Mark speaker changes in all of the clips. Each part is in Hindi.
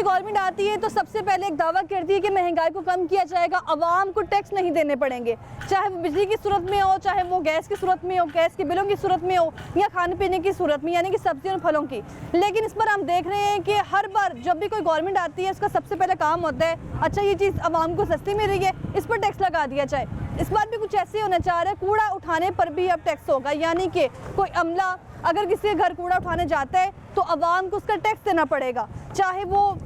Speaker 1: कोई गवर्नमेंट आती है तो सबसे पहले एक दावा करती है कि महंगाई को कम किया जाएगा, आवाम को टैक्स नहीं देने पड़ेंगे, चाहे वो बिजली की सूरत में हो, चाहे वो गैस की सूरत में हो, गैस के बिलों की सूरत में हो, या खाने पीने की सूरत में, यानी कि सब्जियों और फलों की। लेकिन इस पर हम देख रहे हैं कि हर बार जब भी कोई गवर्नमेंट आती है उसका सबसे पहले काम होता है, अच्छा ये चीज़ आवाम को सस्ती मिल रही है, इस पर टैक्स लगा दिया जाए। इस बार भी कुछ ऐसे होना चाह रहा है, कूड़ा उठाने पर भी अब टैक्स होगा, यानी कि कोई अमला अगर किसी के घर कूड़ा उठाने जाता है तो आवाम को उसका टैक्स देना पड़ेगा, चाहे वो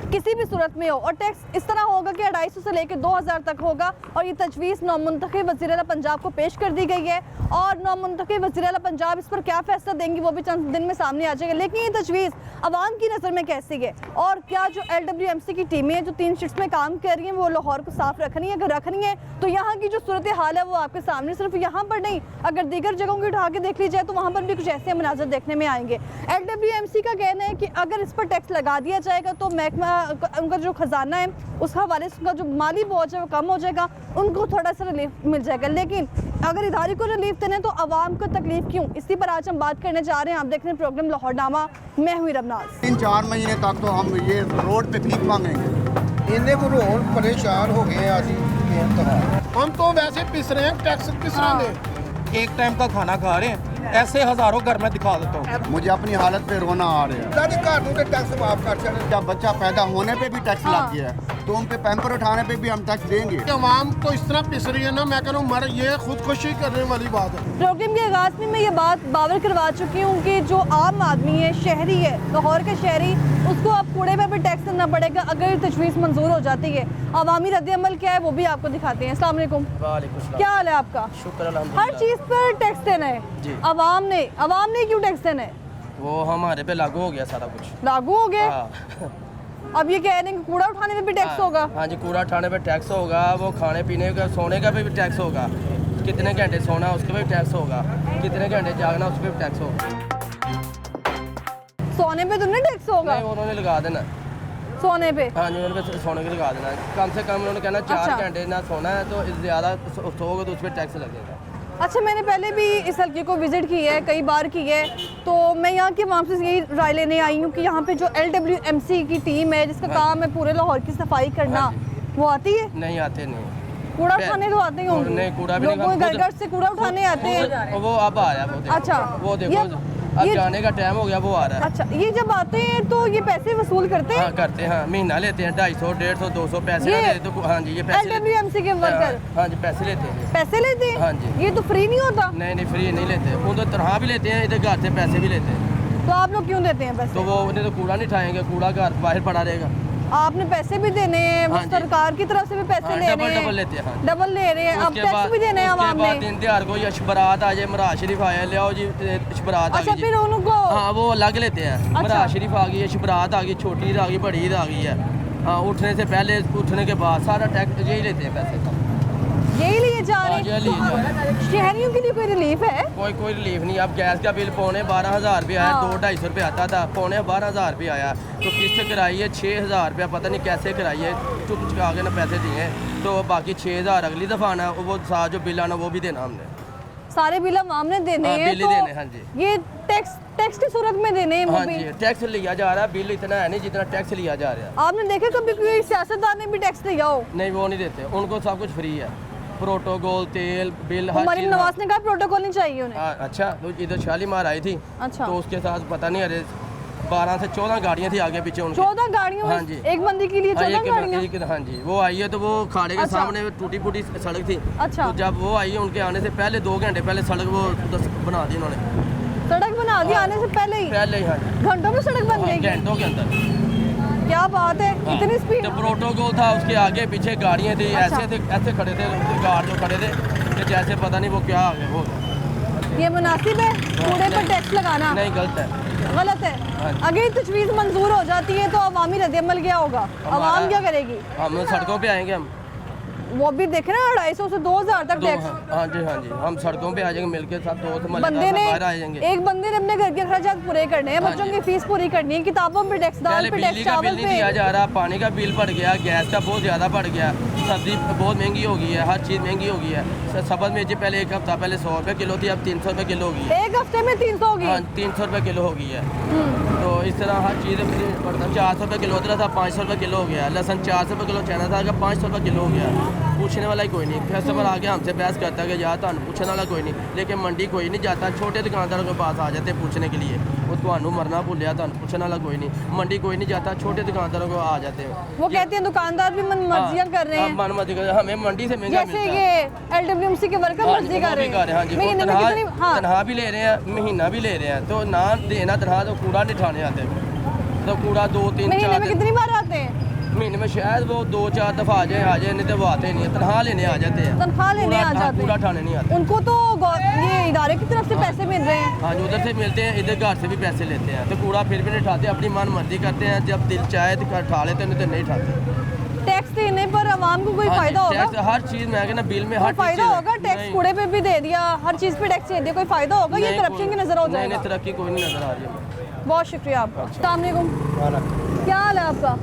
Speaker 1: किसी भी सूरत में हो। और टैक्स इस तरह होगा कि 250 से लेकर 2000 तक होगा। और ये तजवीज़ नौमुंतखब वज़ीर आला पंजाब को पेश कर दी गई है और नौमुंतखब वज़ीर आला पंजाब इस पर क्या फ़ैसला देंगी वो भी चंद दिन में सामने आ जाएगा। लेकिन ये तजवीज़ आवाम की नज़र में कैसी है और क्या जो LWMC की टीमें जो 3 शिफ्ट्स में काम कर रही हैं वो लाहौर को साफ़ रखनी है? अगर रखनी है तो यहाँ की जो सूरत हाल है वो आपके सामने, सिर्फ यहाँ पर नहीं, अगर दीगर जगहों की उठा के देख ली जाए तो वहाँ पर भी कुछ ऐसे मनाज़र देखने में आएंगे। LWMC का कहना है कि अगर इस पर टैक्स लगा दिया जाएगा तो महकमा उनका जो खजाना है उस हवाले से उनका जो माली बोझ है वो कम हो जाएगा, उनको थोड़ा सा रिलीफ मिल जाएगा। लेकिन अगर इदारे को रिलीफ देना है तो आवाम को तकलीफ क्यों? इसी पर आज हम बात करने जा रहे हैं। आप देख रहे हैं प्रोग्राम लाहौरनामा, मैं हुई रबनाज।
Speaker 2: 3-4 महीने तक तो हम ये रोड पे भीख मांगेंगे।
Speaker 3: इन्हें वो रोड परेशान हो गए आज
Speaker 4: हम तो वैसे पिस रहे हैं, टैक्स किस तरह दे?
Speaker 5: एक टाइम का खाना खा रहे हैं, ऐसे हजारों घर में दिखा देता हूँ।
Speaker 2: मुझे अपनी हालत पे रोना आ रहा है।
Speaker 3: घर टैक्स माफ कर चले।
Speaker 2: जब बच्चा पैदा होने पे भी टैक्स लग गया है तो उन पे पैम्पर उठाने पे भी हम टैक्स देंगे।
Speaker 4: आवाम तो इस तरह पिस रही है ना, मैं कह रहा हूँ मर ये खुदकुशी करने वाली बात है।
Speaker 1: प्रोग्राम के आगाज़ में मैं ये बात बावर करवा चुकी हूँ कि जो आम आदमी है, शहरी है, लाहौर के शहरी, उसको अब कूड़े पे भी टैक्स देना पड़ेगा अगर तजवीज़ मंजूर हो जाती है। अवामी रद्द-ए-अमल क्या है वो भी आपको दिखाते हैं। अस्सलाम वालेकुम, क्या हाल है आपका?
Speaker 5: शुक्र अल्हम्दुलिल्लाह।
Speaker 1: हर चीज़ पर टैक्स देना है
Speaker 5: जी।
Speaker 1: अवाम ने क्यों टैक्स देना है?
Speaker 5: वो हमारे पे लागू हो गया सारा कुछ।
Speaker 1: लागू हो गया।
Speaker 5: हाँ।
Speaker 1: अब ये कह रहे हैं कि कूड़ा उठाने में भी टैक्स होगा।
Speaker 5: हाँ जी, कूड़ा उठाने पे टैक्स होगा, वो खाने पीने का, सोने का भी टैक्स होगा, कितने घंटे सोना उसके पे भी टैक्स होगा, कितने घंटे जागना उस पर भी टैक्स होगा।
Speaker 1: सोने पे तुमने टैक्स होगा?
Speaker 5: नहीं, उन्होंने लगा देना
Speaker 1: सोने पे।
Speaker 5: हाँ जी, उन्होंने पे सोने के लगा देना। कम से कम उन्होंने कहना 4
Speaker 1: अच्छा।
Speaker 5: घंटे ना सोना है तो ज़्यादा सोओगे तो उस पर टैक्स लगेगा।
Speaker 1: अच्छा, मैंने पहले भी इस हल्के को विज़िट की है, कई बार की है, तो मैं यहाँ के वहाँ से यही राय लेने आई हूँ कि यहाँ पे जो LWMC की टीम है जिसका काम है पूरे लाहौर की सफाई करना, वो आती है?
Speaker 5: नहीं आते, नहीं।
Speaker 1: कूड़ा उठाने तो आते ही होंगे।
Speaker 5: नहीं, कूड़ा भी
Speaker 1: लोग
Speaker 5: नहीं,
Speaker 1: घर घर से कूड़ा उठाने आते हैं।
Speaker 5: वो अब आया, वो देखो।
Speaker 1: अच्छा,
Speaker 5: वो देखो अब जाने का टाइम हो गया, वो आ रहा है।
Speaker 1: अच्छा, ये जब आते हैं तो ये पैसे वसूल करते हैं?
Speaker 5: हाँ करते हैं, हाँ, महीना लेते हैं 250, 150, 200 पैसे
Speaker 1: ये
Speaker 5: ना दे तो हाँ जी, ये पैसे
Speaker 1: LWMC के वर्कर
Speaker 5: हाँ जी, पैसे लेते हैं।
Speaker 1: पैसे लेते हैं?
Speaker 5: हाँ जी।
Speaker 1: ये तो फ्री नहीं होता?
Speaker 5: नहीं नहीं, फ्री नहीं लेते, वो तो तनख्वाह भी लेते हैं, इधर घर से पैसे भी लेते हैं।
Speaker 1: तो आप लोग क्यों देते हैं पैसे?
Speaker 5: तो वो उन्हें तो कूड़ा नहीं उठाएंगे, कूड़ा घर बाहर पड़ा रहेगा।
Speaker 1: आपने पैसे भी देने हैं,
Speaker 5: हाँ जी।
Speaker 1: सरकार की तरफ से भी पैसे
Speaker 5: हाँ,
Speaker 1: लेने
Speaker 5: डबल
Speaker 1: हैं,
Speaker 5: लेते हैं, हाँ।
Speaker 1: डबल ले रहे हैं, अब टैक्स भी देने हैं आवाम
Speaker 5: बाद
Speaker 1: ने।
Speaker 5: दिन त्योहार को यश बारात आ जाए, मराज शरीफ आया, ले आओ जी बारात आ
Speaker 1: अच्छा,
Speaker 5: गई
Speaker 1: फिर
Speaker 5: जी।
Speaker 1: उनको
Speaker 5: हाँ, वो अलग लेते हैं।
Speaker 1: अच्छा।
Speaker 5: मराज शरीफ आ गई, यश बारात आ गई, छोटी ईद आ गई, बड़ी ईद आ गई है। हाँ, उठने से पहले, उठने के बाद सारा टैक्स यही लेते हैं पैसे का।
Speaker 1: यही लिए जा रहे
Speaker 5: हाँ, ये लिए जा रहे
Speaker 1: हैं। शहरियों के लिए कोई रिलीफ है?
Speaker 5: कोई रिलीफ नहीं। अब गैस का बिल पौने 12,000 रुपये आया,
Speaker 1: हाँ।
Speaker 5: 200-250 रुपये आता था, पौने 12,000 रुपये आया, तो किस्त कराई है 6,000 रुपया, पता नहीं कैसे कराई है, चुप चुका के ना पैसे दिए, तो बाकी 6,000 अगली दफ़ा आना, वो साथ जो बिल आना वो भी देना हमने।
Speaker 1: सारे बिल आवाम ने देने
Speaker 5: हाँ,
Speaker 1: हैं,
Speaker 5: बिल ही देने, हाँ जी।
Speaker 1: ये टैक्स की सूरत में देने हैं वो
Speaker 5: हाँ
Speaker 1: भी।
Speaker 5: जी, टैक्स लिया जा रहा है, बिल इतना है नहीं जितना टैक्स लिया जा रहा है।
Speaker 1: आपने देखे कभी कोई सियासतदान ने भी टैक्स लिया हो?
Speaker 5: नहीं, वो नहीं देते, उनको सब कुछ फ्री है, प्रोटोकॉल, तेल, बिल, हर
Speaker 1: मरीम
Speaker 5: चीज़।
Speaker 1: नवाज ने कहा प्रोटोकॉल नहीं चाहिए उन्हें।
Speaker 5: हाँ, अच्छा, तो इधर शालीमार आई थी,
Speaker 1: अच्छा।
Speaker 5: तो उसके साथ पता नहीं, अरे 12 से 14 गाड़ियाँ थी आगे पीछे उनके।
Speaker 1: 14 गाड़ियों
Speaker 5: हाँ
Speaker 1: में
Speaker 5: जी।
Speaker 1: एक बंदी के लिए
Speaker 5: हाँ,
Speaker 1: 14 गाड़ियाँ?
Speaker 5: हाँ जी, वो आई है तो वो खाड़े के
Speaker 1: अच्छा।
Speaker 5: सामने टूटी फूटी सड़क थी।
Speaker 1: अच्छा।
Speaker 5: तो जब वो आई है उनके आने से पहले 2 घंटे पहले सड़क वो बना दी उन्होंने,
Speaker 1: सड़क बना दी आने से पहले ही?
Speaker 5: पहले ही। हाँ जी,
Speaker 1: घंटों में सड़क बन गई?
Speaker 5: घंटों के अंदर।
Speaker 1: क्या बात है,
Speaker 5: हाँ।
Speaker 1: इतनी स्पीड?
Speaker 5: तो प्रोटोकॉल था, उसके आगे पीछे गाड़ियाँ थी,
Speaker 1: अच्छा।
Speaker 5: ऐसे खड़े थे गार्ड जो खड़े थे कि जैसे पता नहीं वो क्या आ गए। वो
Speaker 1: ये मुनासिब है कूड़े पर टैक्स लगाना?
Speaker 5: नहीं, गलत है,
Speaker 1: गलत है।
Speaker 5: हाँ जी।
Speaker 1: अगर तजवीज़ मंजूर हो जाती है तो अवामी रद्द-ए-अमल क्या होगा? अवाम क्या करेगी?
Speaker 5: हम सड़कों पे आएंगे, हम
Speaker 1: वो भी देखे ना 250 से 2000 तक टैक्स।
Speaker 5: हाँ जी, हाँ जी, हम सड़कों पे आ जाएंगे मिलके सब दोस्त
Speaker 1: बंदे ने
Speaker 5: बाहर आ जाएंगे।
Speaker 1: एक बंदे ने अपने घर के अखराजात पूरे करने हैं,
Speaker 5: हाँ
Speaker 1: बच्चों
Speaker 5: जी।
Speaker 1: की फीस पूरी करनी है, किताबों पे टैक्स, दाल
Speaker 5: पहले
Speaker 1: पे
Speaker 5: बिजली
Speaker 1: टैक्स,
Speaker 5: का
Speaker 1: चावल
Speaker 5: बिल नहीं दिया
Speaker 1: पे।
Speaker 5: जा रहा, पानी का बिल बढ़ गया, गैस का बहुत ज़्यादा बढ़ गया, सब्जी बहुत महंगी हो गई है, हर चीज़ महंगी हो गई है। सब्ज़ मिर्ची पहले एक हफ्ता पहले 100 रुपये किलो थी, अब 300 रुपये किलो हो गई है।
Speaker 1: एक हफ्ते में 300 हो गई
Speaker 5: हाँ,
Speaker 1: है।
Speaker 5: 300 रुपये किलो हो गई है। तो इस तरह हर चीज़ पड़ता 400 रुपये किलो उधर था, 500 रुपये किलो हो गया। लहसन 400 रुपये किलो चाइना था, 500 रुपये किलो हो गया। पूछने वाला ही कोई नहीं। कस्टमर आके हमसे बहस करता है कि यार तुम पूछने वाला कोई नहीं, लेकिन मंडी कोई नहीं जाता। छोटे दुकानदारों के पास आ जाते पूछने के लिए, वो तुम्हें मरना भूलिया, तुम पूछने वाला कोई नहीं। मंडी कोई नहीं जाता, छोटे दुकानदारों को आ जाते हैं।
Speaker 1: वो कहते हैं दुकानदार भी मन मर्जियाँ कर रहे हैं,
Speaker 5: मन मर्जी कर, हमें मंडी से महंगा
Speaker 1: जैसे
Speaker 5: मिलता है।
Speaker 1: ये LWMC के वर्कर मर्जी कर रहे हैं।
Speaker 5: हाँ जी,
Speaker 1: महीने में कितनी हाँ
Speaker 5: तनख्वाह भी ले रहे हैं, महीना भी ले रहे हैं। तो ना देना तनख्वाह तो कूड़ा नहीं उठाने आते, तो कूड़ा 2 3
Speaker 1: महीने
Speaker 5: 4
Speaker 1: में कितनी बार आते हैं?
Speaker 5: महीने में शायद वो 2-4 दफ़ा आ जाए, नहीं तो वो आते नहीं है। तनख्वाह लेने आ जाते हैं,
Speaker 1: तनख्वाह लेने आ जाते
Speaker 5: कूड़ा
Speaker 1: हैं।
Speaker 5: उठाने नहीं आते।
Speaker 1: उनको तो ये इदारे की तरफ से पैसे मिल रहे हैं।
Speaker 5: हाँ जी, उधर से मिलते हैं, इधर घर से भी पैसे लेते हैं। तो कूड़ा फिर भी नहीं उठाते, अपनी मन मर्जी करते हैं। जब दिल चाहे तो उठा लेते हैं, नहीं तो नहीं उठाते।
Speaker 1: टैक्स देने पर आवाम को कोई
Speaker 5: हाँ जी,
Speaker 1: फायदा होगा?
Speaker 5: टैक्स हर चीज़ में ना बिल में
Speaker 1: कोई
Speaker 5: हर चीज़
Speaker 1: फायदा होगा? टैक्स
Speaker 5: नहीं।
Speaker 1: कूड़े पे भी दे दिया, हर चीज़ पे टैक्स दे दिया, कोई फायदा होगा? ये
Speaker 5: नहीं,
Speaker 1: करप्शन की नजर हो
Speaker 5: नहीं,
Speaker 1: जाएगा।
Speaker 5: नहीं, तरक्की कोई नहीं नजर आ रही है।
Speaker 1: बहुत शुक्रिया आपका। अस्सलाम वालेकुम, क्या हाल है आपका?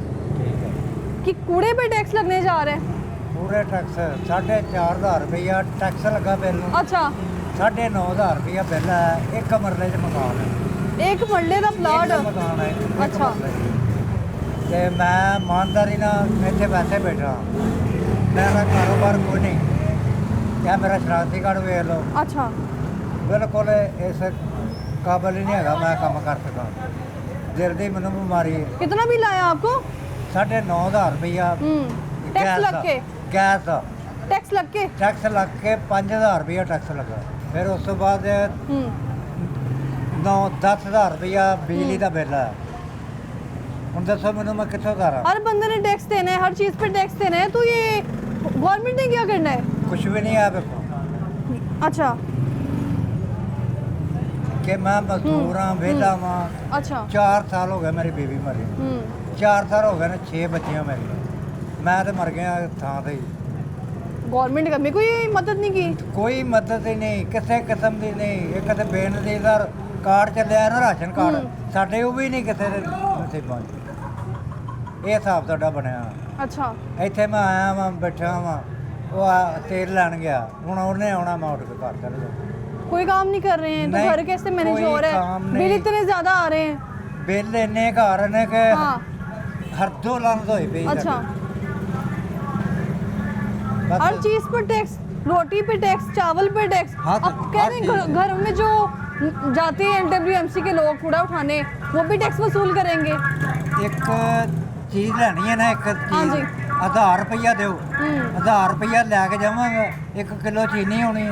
Speaker 1: कि कूड़े पे टैक्स लगने जा रहे हैं?
Speaker 6: पूरे टैक्स 4,500 रुपया टैक्स लगा बिल ਨੂੰ।
Speaker 1: अच्छा,
Speaker 6: 9,500 रुपया बिल है। एक मरले च मकान है,
Speaker 1: एक मरले का प्लाट।
Speaker 6: एक मकान है, एक
Speaker 1: अच्छा।
Speaker 6: मरले च। ते मैं ईमानदारी ਨਾਲ ਇੱਥੇ ਵੈਸੇ ਬੈਠਾ, ਮੇਰਾ ਕਾਰੋਬਾਰ ਕੋਈ ਨਹੀਂ। या मेरा शनाख्ती कार्ड ਵੇਖ ਲਓ,
Speaker 1: अच्छा,
Speaker 6: ਬਿਲਕੁਲ ਇਸ ਕਾਬਲ ਹੀ ਨਹੀਂ ਹੈਗਾ ਮੈਂ ਕੰਮ ਕਰ ਸਕਾਂ। ਦਿਲ ਦੀ ਮੈਨੂੰ ਬਿਮਾਰੀ ਹੈ।
Speaker 1: कितना बिल आया आपको?
Speaker 6: 9,500 रुपया
Speaker 1: टैक्स लग के?
Speaker 6: गैस ਦਾ
Speaker 1: टैक्स लग के?
Speaker 6: टैक्स लग के 5,000 रुपया टैक्स लगा। फिर उस तो बाद
Speaker 1: हम्म
Speaker 6: 9-10,000 रुपया बिजली का बिल है। ਹੁਣ ਦੱਸੋ ਮੈਨੂੰ ਮੈਂ ਕਿੱਥੋਂ ਕਰਾਂ?
Speaker 1: हर बंदे ने टैक्स देना है, हर चीज़ पे टैक्स देना है, तो ये गवर्नमेंट ने क्या करना है?
Speaker 6: कुछ भी नहीं है देखो
Speaker 1: अच्छा,
Speaker 6: कि मैं मजदूर हाँ, वेला हाँ।
Speaker 1: अच्छा।
Speaker 6: 4 साल हो गए मेरी बीवी मरी, 4 साल हो गए ने 6 बच्चियां मेरी। मैं तो मर गया थां ते ही।
Speaker 1: गवर्नमेंट ने कोई मदद नहीं की?
Speaker 6: कोई मदद ही नहीं, किसी किस्म की नहीं। एक तो बेनजीर कार्ड ਚੱਲਿਆ ਨਾ ਰਾਸ਼ਨ ਕਾਰਡ, ਸਾਡੇ ਉਹ ਵੀ ਨਹੀਂ ਕਿਸੇ ਦੇ ਨਸੀਬਾਂ 'ਚ। ਇਹ ਹਿਸਾਬ ਸਾਡਾ ਬਣਿਆ।
Speaker 1: अच्छा,
Speaker 6: ਇੱਥੇ ਮੈਂ ਆਇਆ ਵਾਂ, ਬੈਠਾ ਵਾਂ, ਉਹ ਤੇਲ ਲੈਣ ਗਿਆ, ਹੁਣ ਉਹਨੇ ਆਉਣਾ, ਮੈਂ ਉੱਠ ਕੇ ਘਰ चले जाऊँ।
Speaker 1: कोई काम नहीं कर रहे हैं तो
Speaker 6: नहीं,
Speaker 1: घर कैसे मैनेज
Speaker 6: कोई
Speaker 1: हो रहा
Speaker 6: काम
Speaker 1: है?
Speaker 6: नहीं।
Speaker 1: बिल इतने ज्यादा आ रहे हैं।
Speaker 6: ਬਿੱਲ ਇੰਨੇ ਘਰ ਨੇ ਕਿ
Speaker 1: हाँ,
Speaker 6: ਹਰਦੋ ਲਾਂਤ ਹੋਈ ਪਈ।
Speaker 1: अच्छा,
Speaker 6: बस
Speaker 1: हर चीज पर टैक्स, रोटी पे टैक्स, चावल पे टैक्स।
Speaker 6: हाँ, तो
Speaker 1: अब कह रहे हैं
Speaker 6: हर चीज़।
Speaker 1: घरों में जो जाते हैं LWMC के लोग कूड़ा उठाने, वो भी टैक्स वसूल करेंगे।
Speaker 6: ਇੱਕ ਚੀਜ਼ ਲੈਣੀ ਹੈ ਨਾ, ਇੱਕ
Speaker 1: हाँ जी।
Speaker 6: ਚੀਜ਼ 1000 ਰੁਪਇਆ ਦਿਓ,
Speaker 1: हम्म,
Speaker 6: 1000 ਰੁਪਇਆ ਲੈ ਕੇ ਜਾਵਾਂਗਾ। 1 ਕਿਲੋ ਚੀਨੀ ਹੋਣੀ,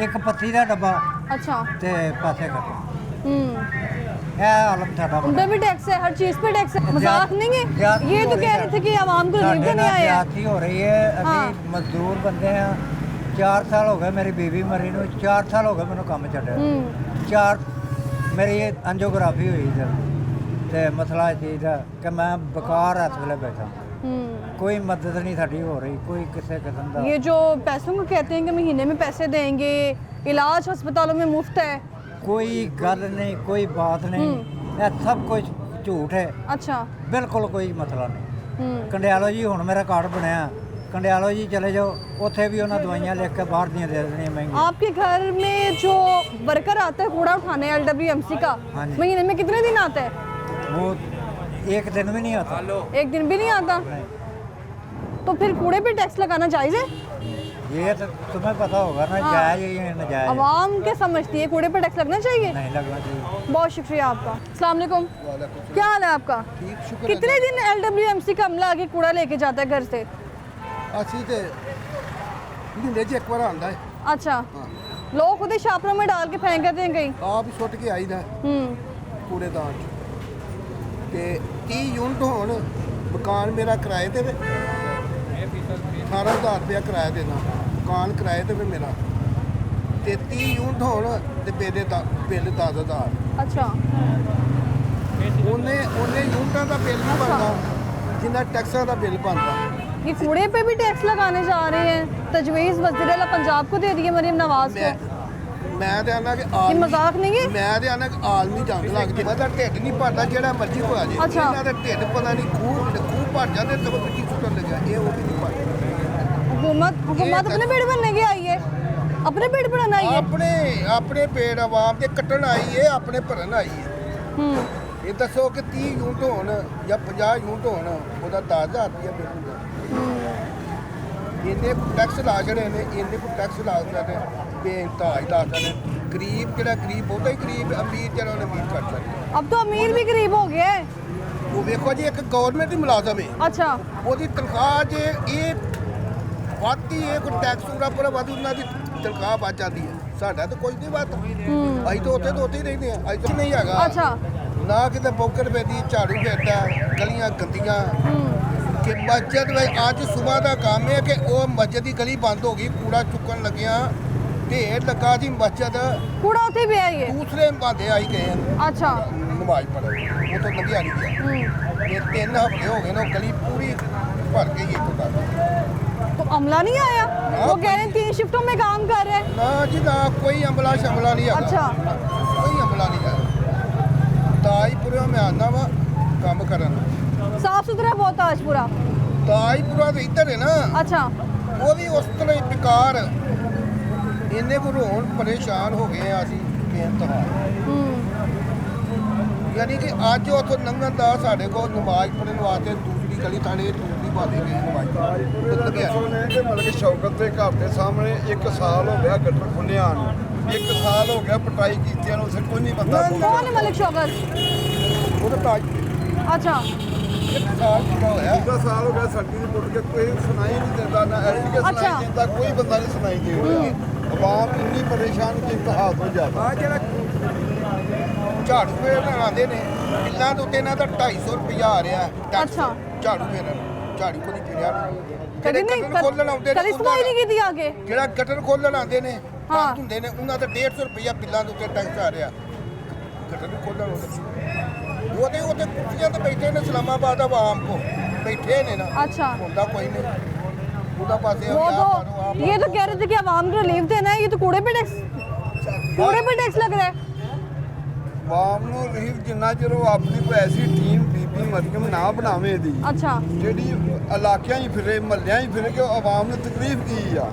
Speaker 6: ਇੱਕ ਪੱਤੀ ਦਾ ਡੱਬਾ
Speaker 1: अच्छा,
Speaker 6: ਤੇ ਪੈਸੇ ਕੱਟੋ।
Speaker 1: हम्म,
Speaker 6: ਇਹ ਹਾਲਤ ਸਾਡਾ
Speaker 1: उन पे भी टैक्स है, हर चीज पे टैक्स है। मजाक नहीं है
Speaker 6: ज्यादती
Speaker 1: ये
Speaker 6: हो
Speaker 1: तो
Speaker 6: रही
Speaker 1: कह
Speaker 6: है।
Speaker 1: रहे थे कि आवाम को रिलीफ
Speaker 6: ਸਾਡੇ
Speaker 1: देने
Speaker 6: ਨਾਲ
Speaker 1: आए हैं।
Speaker 6: ਜ਼ਿਆਦਤੀ ਹੋ ਰਹੀ ਹੈ।
Speaker 1: हाँ।
Speaker 6: ਅਸੀਂ ਮਜ਼ਦੂਰ ਬੰਦੇ ਆ। 4 ਸਾਲ ਹੋ ਗਏ ਮੇਰੀ ਬੀਵੀ ਮਰੀ ਨੂੰ, 4 ਸਾਲ ਹੋ ਗਏ ਮੈਨੂੰ ਕੰਮ ਛੱਡਿਆ।
Speaker 1: हम्म,
Speaker 6: 4 ਮੇਰੀ ਐਂਜੀਓਗ੍ਰਾਫੀ ਹੋਈ ਸਰ, ਤੇ ਮਸਲਾ ਇਹ ਚੀਜ਼ ਦਾ ਕਿ ਮੈਂ ਬੇਕਾਰ ਇਸ ਵੇਲੇ ਬੈਠਾ।
Speaker 1: हम्म।
Speaker 6: ਕੋਈ ਮਦਦ ਨਹੀਂ ਸਾਡੀ ਹੋ ਰਹੀ, ਕੋਈ ਕਿਸੇ ਕਿਸਮ ਦਾ।
Speaker 1: ये जो पैसों को कहते हैं कि महीने में पैसे देंगे, इलाज अस्पतालों में मुफ्त है।
Speaker 6: कोई गल नहीं, कोई बात नहीं, ये सब कुछ झूठ है।
Speaker 1: अच्छा,
Speaker 6: बिल्कुल कोई मसला नहीं।
Speaker 1: हम्म,
Speaker 6: ਕੰਡਿਆਲੋ ਜੀ ਹੁਣ ਮੇਰਾ ਕਾਰਡ ਬਣਿਆ, ਕੰਡਿਆਲੋ ਜੀ ਚਲੇ ਜਾਓ, ਉੱਥੇ ਵੀ ਉਹਨਾਂ ਦਵਾਈਆਂ ਲਿਖ ਕੇ ਬਾਹਰ ਦੀਆਂ ਦੇ ਦੇਣੀਆਂ ਮਹਿੰਗੀਆਂ।
Speaker 1: आपके घर में जो वर्कर आता है कूड़ा उठाने LWMC का,
Speaker 6: हाँ जी।
Speaker 1: महीने में कितने दिन आता है?
Speaker 6: वो एक दिन भी नहीं आता।
Speaker 1: एक दिन भी नहीं आता।
Speaker 6: नहीं।
Speaker 1: तो फिर कूड़े पे टैक्स लगाना जायज़ है?
Speaker 6: ये तो तुम्हें पता होगा ना,
Speaker 1: हाँ।
Speaker 6: जायज या नाजायज।
Speaker 1: आवाम क्या समझती है, कूड़े पे टैक्स लगना चाहिए?
Speaker 6: नहीं लगना चाहिए।
Speaker 1: बहुत शुक्रिया आपका। अस्सलाम वालेकुम, क्या हाल है आपका? कितने दिन LWMC का अमला आके कूड़ा लेके जाता है घर से?
Speaker 3: ਅਸੀਂ ਤੇ ਮਹੀਨੇ 'ਚ ਇੱਕ ਵਾਰ ਆਉਂਦਾ ਹੈ।
Speaker 1: अच्छा, लोग खुद ही शापरों में डाल के फेंक देते हैं कहीं।
Speaker 3: ਆਪ ਹੀ ਸੁੱਟ ਕੇ ਆਈਦਾ ਕੂੜੇਦਾਨ 'ਚ। ਤੇ 30 ਯੂਨਿਟ ਹੋਣ, ਮਕਾਨ ਮੇਰਾ ਕਿਰਾਏ ਤੇ ਵੇ, 18,000 ਰੁਪਇਆ ਕਿਰਾਇਆ ਦੇਣਾ, ਮਕਾਨ ਕਿਰਾਏ ਤੇ ਵੇ ਮੇਰਾ। ਤੇ 30 ਯੂਨਿਟ ਹੋਣ ਤੇ ਬਿੱਲ 10,000।
Speaker 1: अच्छा,
Speaker 3: ਉਹਨੇ ਯੂਨਿਟਾਂ ਦਾ ਬਿੱਲ ਨਹੀਂ ਬਣਦਾ ਜਿੰਨਾ ਟੈਕਸਾਂ ਦਾ ਬਿੱਲ ਬਣਦਾ।
Speaker 1: ये कूड़े पे भी टैक्स लगाने जा रहे हैं। तजवीज़ वज़ीर आला पंजाब को दे दी है मरीम नवाज को।
Speaker 3: ਮੈਂ ਤੇ ਆਨਾ ਕਿ
Speaker 1: ये मजाक नहीं है?
Speaker 3: ਮੈਂ ਤੇ ਆਨਾ ਕਿ ਆਲਮੀ ਜੰਗ ਲੱਗ ਜੇ। ਉਹਦਾ ਢਿੱਡ ਨਹੀਂ ਭਰਦਾ, ਜਿਹੜਾ ਮਰਜ਼ੀ ਕੋ ਆ ਜੇ।
Speaker 1: ਅੱਛਾ।
Speaker 3: ਇਹਨਾਂ ਦਾ ਢਿੱਡ ਪਤਾ ਨਹੀਂ ਖੂਹ ਭਰ ਜਾਂਦੇ ਤੇ ਉਹ ਪਿੱਛੇ ਸੁੱਟਣ ਲੱਗਿਆ। ਇਹ ਉਹ ਵੀ ਨਹੀਂ ਭਰਦਾ।
Speaker 1: हुकूमत अपने पेड़ बनने की आई है, अपने पेड़ बनाना आई है।
Speaker 3: ਆਪਣੇ ਪੇੜ ਆਵਾਮ ਦੇ ਕੱਟਣ ਆਈ ਏ, ਆਪਣੇ ਭਰਨ ਆਈ ਏ।
Speaker 1: हम्म,
Speaker 3: ਇਹ ਦੱਸੋ ਕਿ 30 ਯੂਨਿਟ ਹੋਣ ਜਾਂ 50 ਯੂਨਿਟ ਹੋਣ ਉਹਦਾ 10,000 ਰੁਪਇਆ ਬਿੱਲ ਹੁੰਦਾ। ਇੰਨੇ ਟੈਕਸ ਲਾ ਜਿਹੜੇ ਨੇ ਇੰਨੇ ਕੋ ਟੈਕਸ ਲਾ ਸਕਦੇ ਨੇ ਬੇਇੰਤਹਾਜ ਲਾ ਸਕਦੇ ਨੇ। ਗਰੀਬ ਜਿਹੜਾ ਗਰੀਬ ਬਹੁਤਾ ਹੀ ਗਰੀਬ, ਅਮੀਰ ਜਿਹੜਾ ਉਹਨੇ ਅਮੀਰ ਕਰ ਸਕਦਾ।
Speaker 1: अब तो अमीर भी गरीब हो गया है।
Speaker 3: ਉਹ ਵੇਖੋ ਜੀ ਇੱਕ ਗਵਰਨਮੈਂਟ ਹੀ ਮੁਲਾਜ਼ਮ ਹੈ,
Speaker 1: अच्छा
Speaker 3: ਉਹਦੀ ਤਨਖਾਹ ਜੇ ਇਹ ਵੱਧਦੀ ਹੈ ਕੋਈ ਟੈਕਸ ਪੂਰਾ ਵੱਧ ਉਹਨਾਂ ਦੀ ਤਨਖਾਹ ਵੱਧ ਜਾਂਦੀ ਹੈ। ਸਾਡਾ ਤਾਂ ਕੁਝ ਨਹੀਂ ਵੱਧ, ਅਸੀਂ ਤਾਂ ਉੱਥੇ ਹੀ ਰਹਿੰਦੇ ਆ। ਅਸੀਂ ਤਾਂ ਨਹੀਂ ਹੈਗਾ
Speaker 1: अच्छा
Speaker 3: ਨਾ ਕਿਤੇ ਬੌਕਰ ਪੈਂਦੀ, ਝਾੜੂ ਫੇਰਦਾ, ਗਲੀਆਂ ਗੰਦੀਆਂ ਕਿ ਮਸਜਿਦ ਵਿੱਚ ਅੱਜ ਸਵੇਰ ਦਾ ਕੰਮ ਹੈ ਕਿ ਉਹ ਮਸਜਿਦ ਦੀ ਗਲੀ ਬੰਦ ਹੋ ਗਈ, ਕੂੜਾ ਚੁੱਕਣ ਲੱਗਿਆ ਢੇਰ ਲੱਗਾ ਜੀ ਮਸਜਿਦ,
Speaker 1: कूड़ा उठे भी है ये।
Speaker 3: ਦੂਸਰੇ ਬੰਦੇ ਆਈ ਗਏ ਹਨ
Speaker 1: अच्छा
Speaker 3: ਨਮਾਜ਼ ਪੜ੍ਹਨ, ਉਹ ਤੋਂ ਲੰਘਿਆ ਨਹੀਂ ਗਿਆ। ਇਹ 3 ਹਫ਼ਤੇ ਹੋ ਗਏ ਨੇ ਉਹ ਗਲੀ ਪੂਰੀ ਭਰ ਗਈ ਇੱਥੋਂ ਤੱਕ।
Speaker 1: तो अमला नहीं आया? वो कह रहे हैं 3 शिफ्टों में काम कर रहे हैं।
Speaker 3: ਨਾ ਜੀ ਨਾ ਕੋਈ ਅਮਲਾ ਸ਼ਮਲਾ ਨਹੀਂ ਹੈਗਾ।
Speaker 1: अच्छा
Speaker 3: ਕੋਈ ਅਮਲਾ ਨਹੀਂ ਹੈ। ਤਾਜਪੁਰਾ ਮੈਂ ਆਉਂਦਾ ਵਾ ਕੰਮ ਕਰਨ।
Speaker 1: साफ सुथरा बहुत आज पूरा।
Speaker 3: ਤਾਜਪੁਰਾ ਦੇ ਇੱਧਰ ਹੈ ਨਾ,
Speaker 1: अच्छा
Speaker 3: ਉਹ ਵੀ ਉਸ ਤਰ੍ਹਾਂ ਹੀ beकार ਇੰਨੇ ਘਰੋਂ ਪਰੇਸ਼ਾਨ ਹੋ ਗਏ ਆ ਅਸੀਂ ਬੇਇੰਤਹਾ। ਯਾਨੀ ਕਿ ਅੱਜ ਉੱਥੋਂ ਲੰਘਣ ਦਾ ਸਾਡੇ ਕੋਲ ਨਮਾਜ਼ ਪੜ੍ਹਨ ਵਾਸਤੇ ਦੂਸਰੀ ਗਲੀ ਥਾਣੇ ਦੂਸਰੀ ਬਾਦੇ ਗਏ ਨਮਾਜ਼ ਪੜ੍ਹਨ ਲੱਗਿਆ।
Speaker 7: ਕਿ ਮਤਲਬ ਕਿ ਸ਼ੌਕਤ ਦੇ ਘਰ ਦੇ ਸਾਹਮਣੇ 1 ਸਾਲ ਹੋ ਗਿਆ ਗਟਰ ਖੁੱਲਿਆ ਨੂੰ, 1 ਸਾਲ ਹੋ ਗਿਆ ਪਟਾਈ ਕੀਤਿਆਂ ਨੂੰ, ਉਸੇ ਕੋਈ ਨਹੀਂ ਬੰਦਾ
Speaker 1: कौन है मलिक शौकत?
Speaker 3: ਉਹ ਤਾਂ ਤਾਜ
Speaker 1: अच्छा
Speaker 3: 1 ਸਾਲ ਪੂਰਾ ਹੋਇਆ।
Speaker 7: 1 ਸਾਲ ਹੋ ਗਿਆ ਸੜਕੀ ਦੀ ਪੁੱਟ ਕੇ ਕੋਈ ਸੁਣਾਈ ਨਹੀਂ ਦਿੰਦਾ, ਨਾ ਐਸਪੀ
Speaker 1: ਅੱਛਾ।
Speaker 7: ਸੁਣਾਈ ਦਿੰਦਾ, ਕੋਈ ਬੰਦਾ ਨਹੀਂ ਸੁਣਾਈ ਦੇ ਰਿਹਾ। ਆਵਾਮ ਇੰਨੀ ਪਰੇਸ਼ਾਨ ਕਿ ਇੰਤਹਾ ਤੋਂ ਜ਼ਿਆਦਾ।
Speaker 3: ਆ ਜਿਹੜਾ ਝਾੜੂ ਫੇਰਨ ਆਉਂਦੇ ਨੇ ਬਿੱਲਾਂ ਦੇ ਉੱਤੇ ਇਹਨਾਂ ਦਾ 250 ਰੁਪਇਆ ਆ ਰਿਹਾ ਟੈਕਸ।
Speaker 1: ਅੱਛਾ।
Speaker 3: ਝਾੜੂ ਫੇਰਨ ਝਾੜੂ ਕੋਈ ਫਿਰਿਆ ਨਹੀਂ।
Speaker 1: कभी
Speaker 3: ਜਿਹੜੇ
Speaker 1: नहीं
Speaker 3: ਗਟਰ ਖੋਲਣ ਆਉਂਦੇ
Speaker 1: कभी सफाई नहीं की थी आगे।
Speaker 3: ਜਿਹੜਾ ਗਟਰ ਖੋਲਣ ਆਉਂਦੇ ਨੇ
Speaker 1: ਹਾਂ।
Speaker 3: ਬੰਦ ਹੁੰਦੇ ਨੇ ਉਹਨਾਂ ਦਾ 150 ਰੁਪਇਆ ਬਿੱਲਾਂ ਦੇ ਉੱਤੇ ਟੈਕਸ ਆ ਰਿਹਾ। ਗਟਰ ਨੂੰ ਖੋਲਣ ਆਉਂਦੇ ਉਹਦੇ ਕੁਰਸੀਆਂ ਤੇ ਬੈਠੇ ਨੇ ਇਸਲਾਮਾਬਾਦ ਆਵਾਮ ਕੋ ਬੈਠੇ ਨੇ ਨਾ।
Speaker 1: अच्छा
Speaker 3: ਹੁੰਦਾ ਕੋਈ ਨਹੀਂ ਉਹਦਾ ਪਾਸੇ
Speaker 1: वो तो ये तो कह रहे थे कि आवाम को रिलीफ देना है, ये तो कूड़े पे टैक्स लग रहा है।
Speaker 7: ਆਵਾਮ ਨੂੰ ਰਹੀਬ ਜਿੰਨਾ ਚਿਰ ਉਹ ਆਪਣੀ ਕੋਈ ਐਸੀ ਟੀਮ ਬੀਬੀ ਮਰੀਮ ਨਾ ਬਣਾਵੇ ਦੀ
Speaker 1: अच्छा
Speaker 7: ਜਿਹੜੀ ਇਲਾਕਿਆਂ 'ਚ ਫਿਰੇ ਮਹੱਲਿਆਂ 'ਚ ਫਿਰੇ ਕਿ ਉਹ ਆਵਾਮ ਨੂੰ ਤਕਲੀਫ ਕੀ ਆ,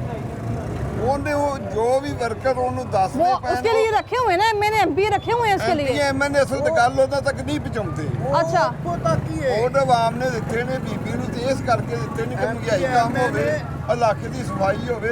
Speaker 7: ਉਹਨੇ ਉਹ ਜੋ ਵੀ ਵਰਕਰ ਉਹਨੂੰ ਦੱਸਦੇ
Speaker 1: वो उसके लिए रखे हुए हैं ना, मैंने एमपी रखे हुए हैं उसके लिए।
Speaker 7: ਐਮਐਨਏ ਅਸਲ ਤੇ ਗੱਲ ਉਹਨਾਂ ਤੱਕ ਨਹੀਂ ਪਹੁੰਚਾਉਂਦੇ।
Speaker 1: अच्छा
Speaker 3: ਉਹ ਤਾਂ ਕੀ ਹੈ
Speaker 7: ਵੋਟ ਆਵਾਮ ਨੇ ਦਿੱਤੇ ਨੇ ਬੀਬੀ ਨੂੰ, ਤੇ ਇਸ ਕਰਕੇ ਦਿੱਤੇ ਨੇ ਕਿ ਮਹਿੰਗਾਈ ਕੰਮ ਹੋਵੇ, ਇਲਾਕੇ ਦੀ ਸਫਾਈ ਹੋਵੇ,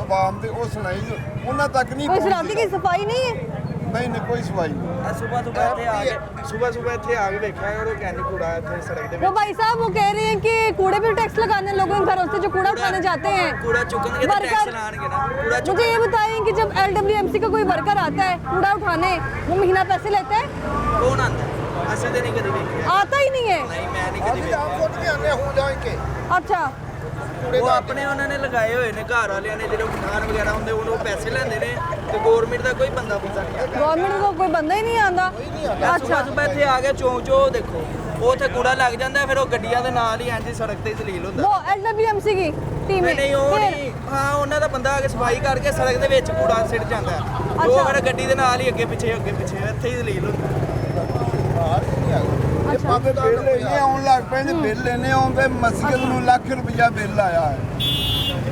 Speaker 7: ਆਵਾਮ ਦੇ ਉਹ ਸੁਣਾਈ ਉਹਨਾਂ ਤੱਕ ਨਹੀਂ
Speaker 1: कोई इलाके की
Speaker 7: ਪਹੁੰਚਦੇ।
Speaker 1: सफाई नहीं है।
Speaker 7: ਨਹੀਂ ਕੋਈ ਸਫਾਈ ਨਹੀਂ।
Speaker 8: सुबह ਇੱਥੇ ਆ ਕੇ ਦੇਖਿਆ ਉਹ organic ਕੂੜਾ ਇੱਥੇ ਸੜਕ ਦੇ
Speaker 1: वो भाई साहब वो कह रहे हैं कि कूड़े पे टैक्स लगाने लोगों के घरों से जो कूड़ा उठाने जाते हैं।
Speaker 8: ਕੂੜਾ ਚੁੱਕਣਗੇ ਤਾਂ
Speaker 1: वर्कर-
Speaker 8: ਟੈਕਸ ਲਾਣਗੇ ਨਾ ਕੂੜਾ
Speaker 1: मुझे ये बताएं कि जब LWMC का कोई वर्कर आता है कूड़ा उठाने, वो महीना पैसे लेता है?
Speaker 8: ਕੌਣ ਆਂਦਾ ਅਸੀਂ ਤੇ ਨਹੀਂ ਕਦੇ ਵੇਖਿਆ
Speaker 1: आता ही नहीं है।
Speaker 8: ਨਹੀਂ ਮੈਂ ਨਹੀਂ ਕਦੇ
Speaker 3: ਅਸੀਂ
Speaker 8: ਵੇਖਿਆ
Speaker 3: ਆਪ ਖੁਦ ਵੀ ਆਉਂਦੇ ਹੋ ਜਾ ਕੇ
Speaker 1: अच्छा
Speaker 8: ਉਹ ਆਪਣੇ ਉਹਨਾਂ ਨੇ ਲਗਾਏ ਹੋਏ ਨੇ ਘਰ ਵਾਲਿਆਂ ਨੇ ਜਿਹੜੇ ਕਿਸਾਨ ਵਗੈਰਾ ਹੁੰਦੇ ਉਹਨੂੰ ਪੈਸੇ ਲੈਂਦੇ ਨੇ ਤੇ ਗਵਰਨਮੈਂਟ ਦਾ ਕੋਈ ਬੰਦਾ ਪੁੱਛਦਾ ਨਹੀਂ ਆਉਂਦਾ।
Speaker 1: गवर्नमेंट को कोई बंदा ही नहीं आता। अच्छा
Speaker 8: ਸੁਬਹ ਇੱਥੇ ਆ ਕੇ ਚੌਂਕ 'ਚ ਉਹ ਦੇਖੋ ਉਹ ਉੱਥੇ ਕੂੜਾ ਲੱਗ ਜਾਂਦਾ ਫਿਰ ਉਹ ਗੱਡੀਆਂ ਦੇ ਨਾਲ ਹੀ ਐਂਟੀ ਸੜਕ ਤੇ ਜ਼ਲੀਲ ਹੁੰਦਾ।
Speaker 1: वो LWMC की टीम है।
Speaker 8: ਨਹੀਂ ਉਹ
Speaker 1: फिर-
Speaker 8: ਨਹੀਂ ਹਾਂ ਉਹਨਾਂ ਦਾ ਬੰਦਾ ਆ ਕੇ ਸਫਾਈ ਕਰਕੇ ਸੜਕ ਦੇ ਵਿੱਚ ਕੂੜਾ ਸਿੱਟ ਜਾਂਦਾ ਹੈ। ਉਹ ਫਿਰ ਗੱਡੀ ਦੇ ਨਾਲ ਹੀ ਅੱਗੇ ਪਿੱਛੇ ਇੱਥੇ ਹੀ ਜ਼ਲੀਲ ਹੁੰਦਾ।
Speaker 3: ਬਾਹਰ ਹੀ ਨਹੀਂ ਆਉਂਦਾ
Speaker 1: अच्छा
Speaker 7: ਬਿੱਲ ਇੰਨੇ ਆਉਣ ਲੱਗ ਪਏ ਨੇ, ਬਿੱਲ ਇੰਨੇ ਆਉਂਦੇ, ਮਸਜਿਦ ਨੂੰ ਲੱਖ ਰੁਪਇਆ ਬਿੱਲ ਆਇਆ ਹੈ।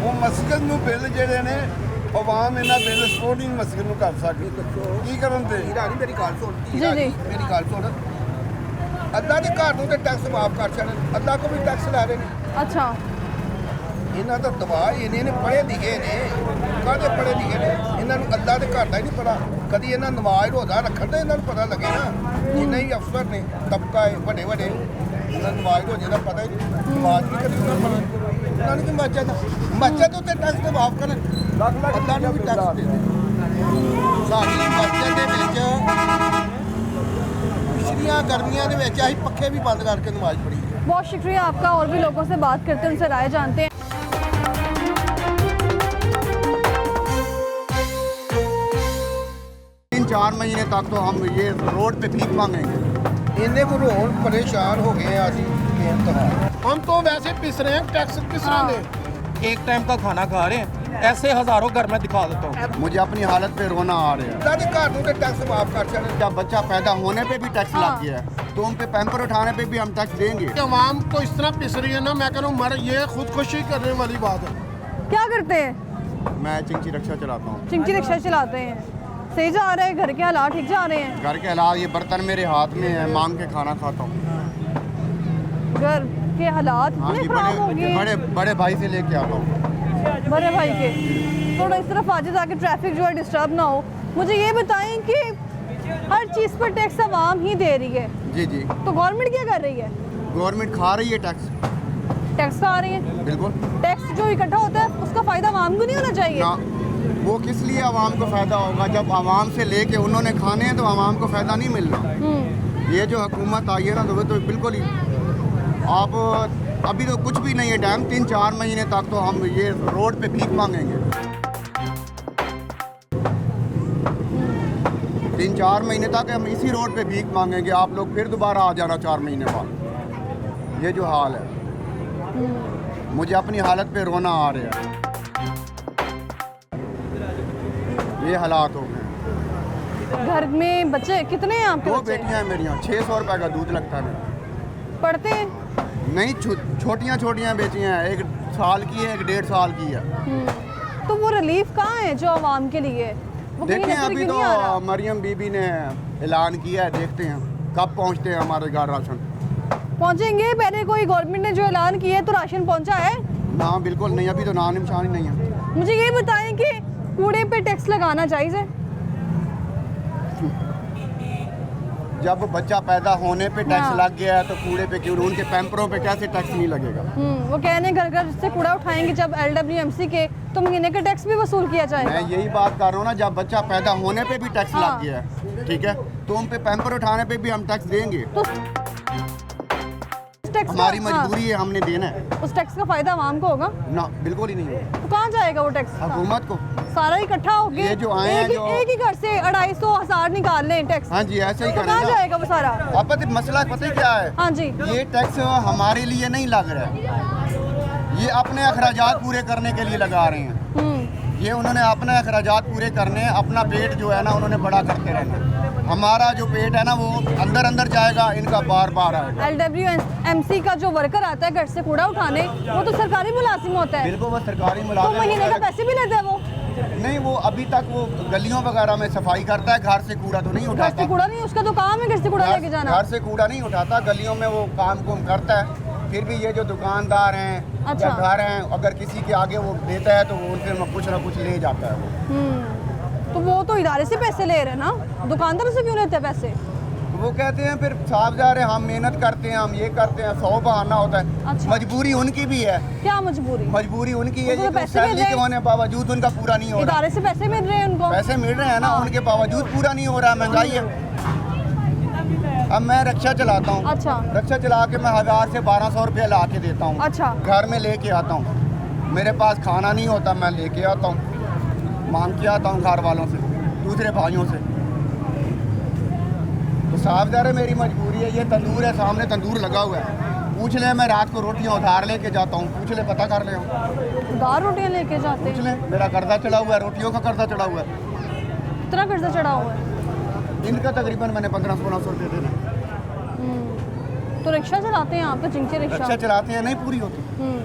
Speaker 7: ਉਹ ਮਸਜਿਦ ਨੂੰ ਬਿੱਲ ਜਿਹੜੇ ਨੇ ਆਵਾਮ ਇਹਨਾਂ ਬਿੱਲ ਸਪੋਰਟ ਨਹੀਂ ਮਸਜਿਦ ਨੂੰ ਕਰ ਸਕਦੀ। ਕੀ ਕਰਨ ਦੇ?
Speaker 3: ਹੀਰਾ ਨਹੀਂ ਮੇਰੀ ਗੱਲ ਸੁਣ
Speaker 1: ਜੀ,
Speaker 3: ਹੀਰਾ
Speaker 1: ਜੀ।
Speaker 3: ਮੇਰੀ ਗੱਲ ਸੁਣ ਅੱਧਾ ਦੇ ਘਰ ਨੂੰ ਤੇ ਟੈਕਸ ਮਾਫ ਕਰ ਛੱਡਣ, ਅੱਧਾ ਕੋ ਵੀ ਟੈਕਸ ਲਾ ਰਹੇ ਨੇ।
Speaker 1: अच्छा
Speaker 3: ਇਹਨਾਂ ਦਾ ਦਬਾਅ ਇਹਨੇ ਨੇ ਪੜ੍ਹੇ ਲਿਖੇ ਨੇ, ਕਾਹਦੇ ਪੜ੍ਹੇ ਲਿਖੇ ਨੇ, ਇਹਨਾਂ ਨੂੰ ਅੱਧਾ ਦੇ ਘਰ ਦਾ ਹੀ ਨਹੀਂ ਪਤਾ। ਕਦੀ ਇਹਨਾਂ ਨਮਾਜ਼ ਰੋਜ਼ਾ ਰੱਖਣ ਦਾ ਇਹਨਾਂ ਨੂੰ ਪਤਾ ਲੱਗੇ ਨਾ। ਜਿੰਨੇ ਹੀ ਅਫਸਰ ਨੇ ਤਬਕਾ ਹੈ ਵੱਡੇ ਇਹਨਾਂ ਨੂੰ ਨਮਾਜ਼ ਰੋਜ਼ੇ ਦਾ ਪਤਾ ਹੀ ਨਹੀਂ, ਨਮਾਜ਼ ਵੀ ਕਦੀ ਉਹਨਾਂ ਨੂੰ ਪਤਾ ਉਹਨਾਂ ਨੂੰ ਕਿ ਮਸਜਿਦ ਉੱਤੇ ਟੈਕਸ ਮਾਫ ਕਰਨ, ਅੱਧਾ ਨੂੰ ਵੀ ਟੈਕਸ ਦੇ ਦੇ। ਸਾਡੀ ਮਸਜਿਦ ਦੇ ਵਿੱਚ ਪਿਛਲੀਆਂ ਗਰਮੀਆਂ ਦੇ ਵਿੱਚ ਅਸੀਂ ਪੱਖੇ ਵੀ ਬੰਦ ਕਰਕੇ ਨਮਾਜ਼ ਪੜ੍ਹੀ।
Speaker 1: बहुत शुक्रिया आपका। और भी लोगों से बात करते हैं, उनसे राय जानते हैं।
Speaker 2: 3-4 महीने तक तो हम ये रोड पे भीख मांगेंगे।
Speaker 3: ਇੰਨੇ ਘਰੋਂ ਪਰੇਸ਼ਾਨ ਹੋ ਗਏ ਆ ਅਸੀਂ ਬੇਇੰਤਹਾ।
Speaker 4: हम तो वैसे पिस रहे हैं टैक्स किस तरह दे
Speaker 9: एक टाइम का खाना खा रहे हैं, ऐसे हजारों घर में दिखा देता हूँ।
Speaker 2: मुझे अपनी हालत पे रोना आ रहा है।
Speaker 3: ਅੱਧਾ ਦੇ ਘਰ ਨੂੰ ਤੇ ਟੈਕਸ ਮਾਫ ਕਰ ਛੱਡਣ।
Speaker 2: जब बच्चा पैदा होने पे भी टैक्स लग गया है तो उन पे पैम्पर उठाने पे भी हम टैक्स देंगे।
Speaker 4: कि आवाम तो इस तरह पिस रही है ना, मैं कह रहा हूँ मर ये खुदकुशी करने वाली बात है।
Speaker 1: क्या करते हैं?
Speaker 2: मैं चिंची रक्षा चलाता हूँ।
Speaker 1: चिंची रिक्शा चलाते हैं। सही जा रहे हैं, घर के हालात ठीक जा रहे हैं?
Speaker 2: घर के हालात, ये बर्तन मेरे हाथ में है, मांग के खाना खाता हूँ।
Speaker 1: घर के हालात
Speaker 2: हाँ
Speaker 1: इतने
Speaker 2: जी,
Speaker 1: खराब हो गए
Speaker 2: बड़े बड़े भाई से लेके आता हूँ।
Speaker 1: बड़े भाई के थोड़ा इस तरफ आ जाए ताकि ट्रैफिक जो है डिस्टर्ब ना हो। मुझे ये बताएं कि हर चीज़ पर टैक्स आवाम ही दे रही है,
Speaker 2: जी जी।
Speaker 1: तो गवर्नमेंट क्या कर रही है?
Speaker 2: गवर्नमेंट खा रही है टैक्स,
Speaker 1: टैक्स खा रही है।
Speaker 2: बिल्कुल।
Speaker 1: टैक्स जो इकट्ठा होता है उसका फ़ायदा आवाम को नहीं होना चाहिए?
Speaker 2: ना, वो किस लिए आवाम को फ़ायदा होगा? जब आवाम से लेके उन्होंने खाने हैं तो आवाम को फ़ायदा नहीं मिल रहा। ये जो हुकूमत आई है ना, तो वो तो बिल्कुल ही, आप अभी तो कुछ भी नहीं है टाइम, 3-4 महीने तक तो हम ये रोड पे भीख मांगेंगे। 3-4 महीने तक हम इसी रोड पे भीख मांगेंगे। आप लोग फिर दोबारा आ जाना 4 महीने बाद। ये जो हाल है, मुझे अपनी हालत पे रोना आ रहा है। ये हालात हो गए।
Speaker 1: घर में बच्चे कितने हैं आपके?
Speaker 2: 2
Speaker 1: बच्चे
Speaker 2: बेटियां हैं मेरी यहाँ, 600 रुपये का दूध लगता है मेरा।
Speaker 1: पढ़ते हैं?
Speaker 2: नहीं, छोटियाँ छोटियाँ बेटियाँ हैं, 1 साल की है, 1 1.5 साल की है।
Speaker 1: तो वो रिलीफ कहाँ है जो आवाम के लिए? वो कहीं
Speaker 2: देखते हैं,
Speaker 1: नजर
Speaker 2: अभी
Speaker 1: क्यों नहीं आ रहा?
Speaker 2: तो मरियम बीबी ने ऐलान किया है, देखते हैं कब पहुँचते हैं हमारे घर राशन।
Speaker 1: पहुंचेंगे, पहले कोई गवर्नमेंट ने जो ऐलान किया है तो राशन पहुंचा है?
Speaker 2: ना, बिल्कुल नहीं, अभी तो नाम निशान ही नहीं है।
Speaker 1: मुझे ये बताएं कि कूड़े पे टैक्स लगाना जायज़ है?
Speaker 2: जब बच्चा पैदा होने पे टैक्स
Speaker 1: हाँ।
Speaker 2: लग गया है तो कूड़े पे क्यों? उनके पैम्परों पे कैसे टैक्स नहीं लगेगा?
Speaker 1: वो कह रहे हैं घर घर से कूड़ा उठाएंगे जब LWMC के, तो महीने का टैक्स भी वसूल किया जाएगा।
Speaker 2: मैं यही बात कर रहा हूँ ना, जब बच्चा पैदा होने पे भी टैक्स
Speaker 1: हाँ।
Speaker 2: लग गया है, ठीक है, तो उन पे पैम्पर उठाने पे भी हम टैक्स देंगे।
Speaker 1: तो टैक्स
Speaker 2: हमारी मजबूरी है, हमने देना है
Speaker 1: उस टैक्स का फायदा आवाम को होगा?
Speaker 2: ना, बिल्कुल ही नहीं होगा।
Speaker 1: तो कहाँ जाएगा वो टैक्स?
Speaker 2: हुकूमत को।
Speaker 1: सारा इकट्ठा हो गया,
Speaker 2: ये जो आए हैं,
Speaker 1: एक ही घर से 250-1000 निकाल लें टैक्स,
Speaker 2: हाँ जी, ऐसे ही
Speaker 1: तो कहाँ
Speaker 2: करें।
Speaker 1: जाएगा वो सारा?
Speaker 2: अब पता मसला पता ही क्या है?
Speaker 1: हाँ जी।
Speaker 2: ये टैक्स हमारे लिए नहीं लग रहा है, ये अपने अखराजात पूरे करने के लिए लगा रहे हैं। ये उन्होंने अपने अखराजात पूरे करने हैं, अपना पेट जो है ना उन्होंने बड़ा करते रहना है। हमारा जो पेट है ना वो अंदर अंदर जाएगा, इनका बार बार आएगा।
Speaker 1: LWMC का जो वर्कर आता है घर से कूड़ा उठाने, वो तो सरकारी मुलाजिम होता है,
Speaker 2: बिल्कुल, वो सरकारी
Speaker 1: तो
Speaker 2: मुलाजिम
Speaker 1: महीने का
Speaker 2: होता है।
Speaker 1: पैसे भी लेता है वो?
Speaker 2: नहीं, वो अभी तक वो गलियों वगैरह में सफाई करता है, घर से कूड़ा तो नहीं
Speaker 1: घर से
Speaker 2: उठाता।
Speaker 1: कूड़ा नहीं, उसका तो काम है घर से कूड़ा लेके जाना।
Speaker 2: घर से कूड़ा नहीं उठाता, गलियों में वो काम कुम करता है। फिर भी ये जो दुकानदार हैं
Speaker 1: अच्छा।
Speaker 2: या घर हैं, अगर किसी के आगे वो देता है तो वो उनसे कुछ ना कुछ ले जाता है वो।
Speaker 1: तो वो तो इदारे से पैसे ले रहे हैं ना, दुकानदारों से क्यों लेते हैं पैसे?
Speaker 2: वो कहते हैं फिर साफ जा रहे हैं, हम मेहनत करते हैं, हम ये करते हैं, 100 बहाना होता है।
Speaker 1: अच्छा।
Speaker 2: मजबूरी उनकी भी है।
Speaker 1: क्या मजबूरी?
Speaker 2: मजबूरी उनकी है,
Speaker 1: उनको
Speaker 2: ये
Speaker 1: तो पैसे
Speaker 2: सैलरी
Speaker 1: मिल रहे
Speaker 2: के होने बावजूद उनका पूरा नहीं हो रहा।
Speaker 1: इदारे से पैसे मिल रहे हैं उनको?
Speaker 2: पैसे मिल रहे हैं ना,
Speaker 1: हाँ।
Speaker 2: उनके बावजूद पूरा नहीं हो रहा, महंगाई है। अब मैं रिक्शा चलाता हूँ,
Speaker 1: अच्छा।
Speaker 2: रिक्शा चला के मैं 1000 से 1200 रुपये ला के देता हूँ।
Speaker 1: अच्छा।
Speaker 2: घर में लेके आता हूँ, मेरे पास खाना नहीं होता, मैं लेके आता हूँ, मांग के आता हूँ घर वालों से, दूसरे भाइयों से। तो साफ ज़ाहिर है मेरी मजबूरी है। ये तंदूर है, सामने तंदूर लगा हुआ है, पूछ ले, मैं रात को रोटियाँ उधार लेके जाता हूँ, पूछ ले, पता कर ले,
Speaker 1: उधार रोटियां लेके जाते
Speaker 2: पूछ
Speaker 1: हैं?
Speaker 2: ले, मेरा कर्जा चढ़ा हुआ है, रोटियों का कर्जा चढ़ा हुआ है।
Speaker 1: कितना कर्जा चढ़ा हुआ है?
Speaker 2: इनका तकरीबन मैंने 1500-1600 रुपये देने।
Speaker 1: तो रिक्शा चलाते हैं आप? तो जिनके
Speaker 2: रिक्शा
Speaker 1: रिक्शा।
Speaker 2: चलाते हैं, नहीं पूरी होती।
Speaker 1: हम्म।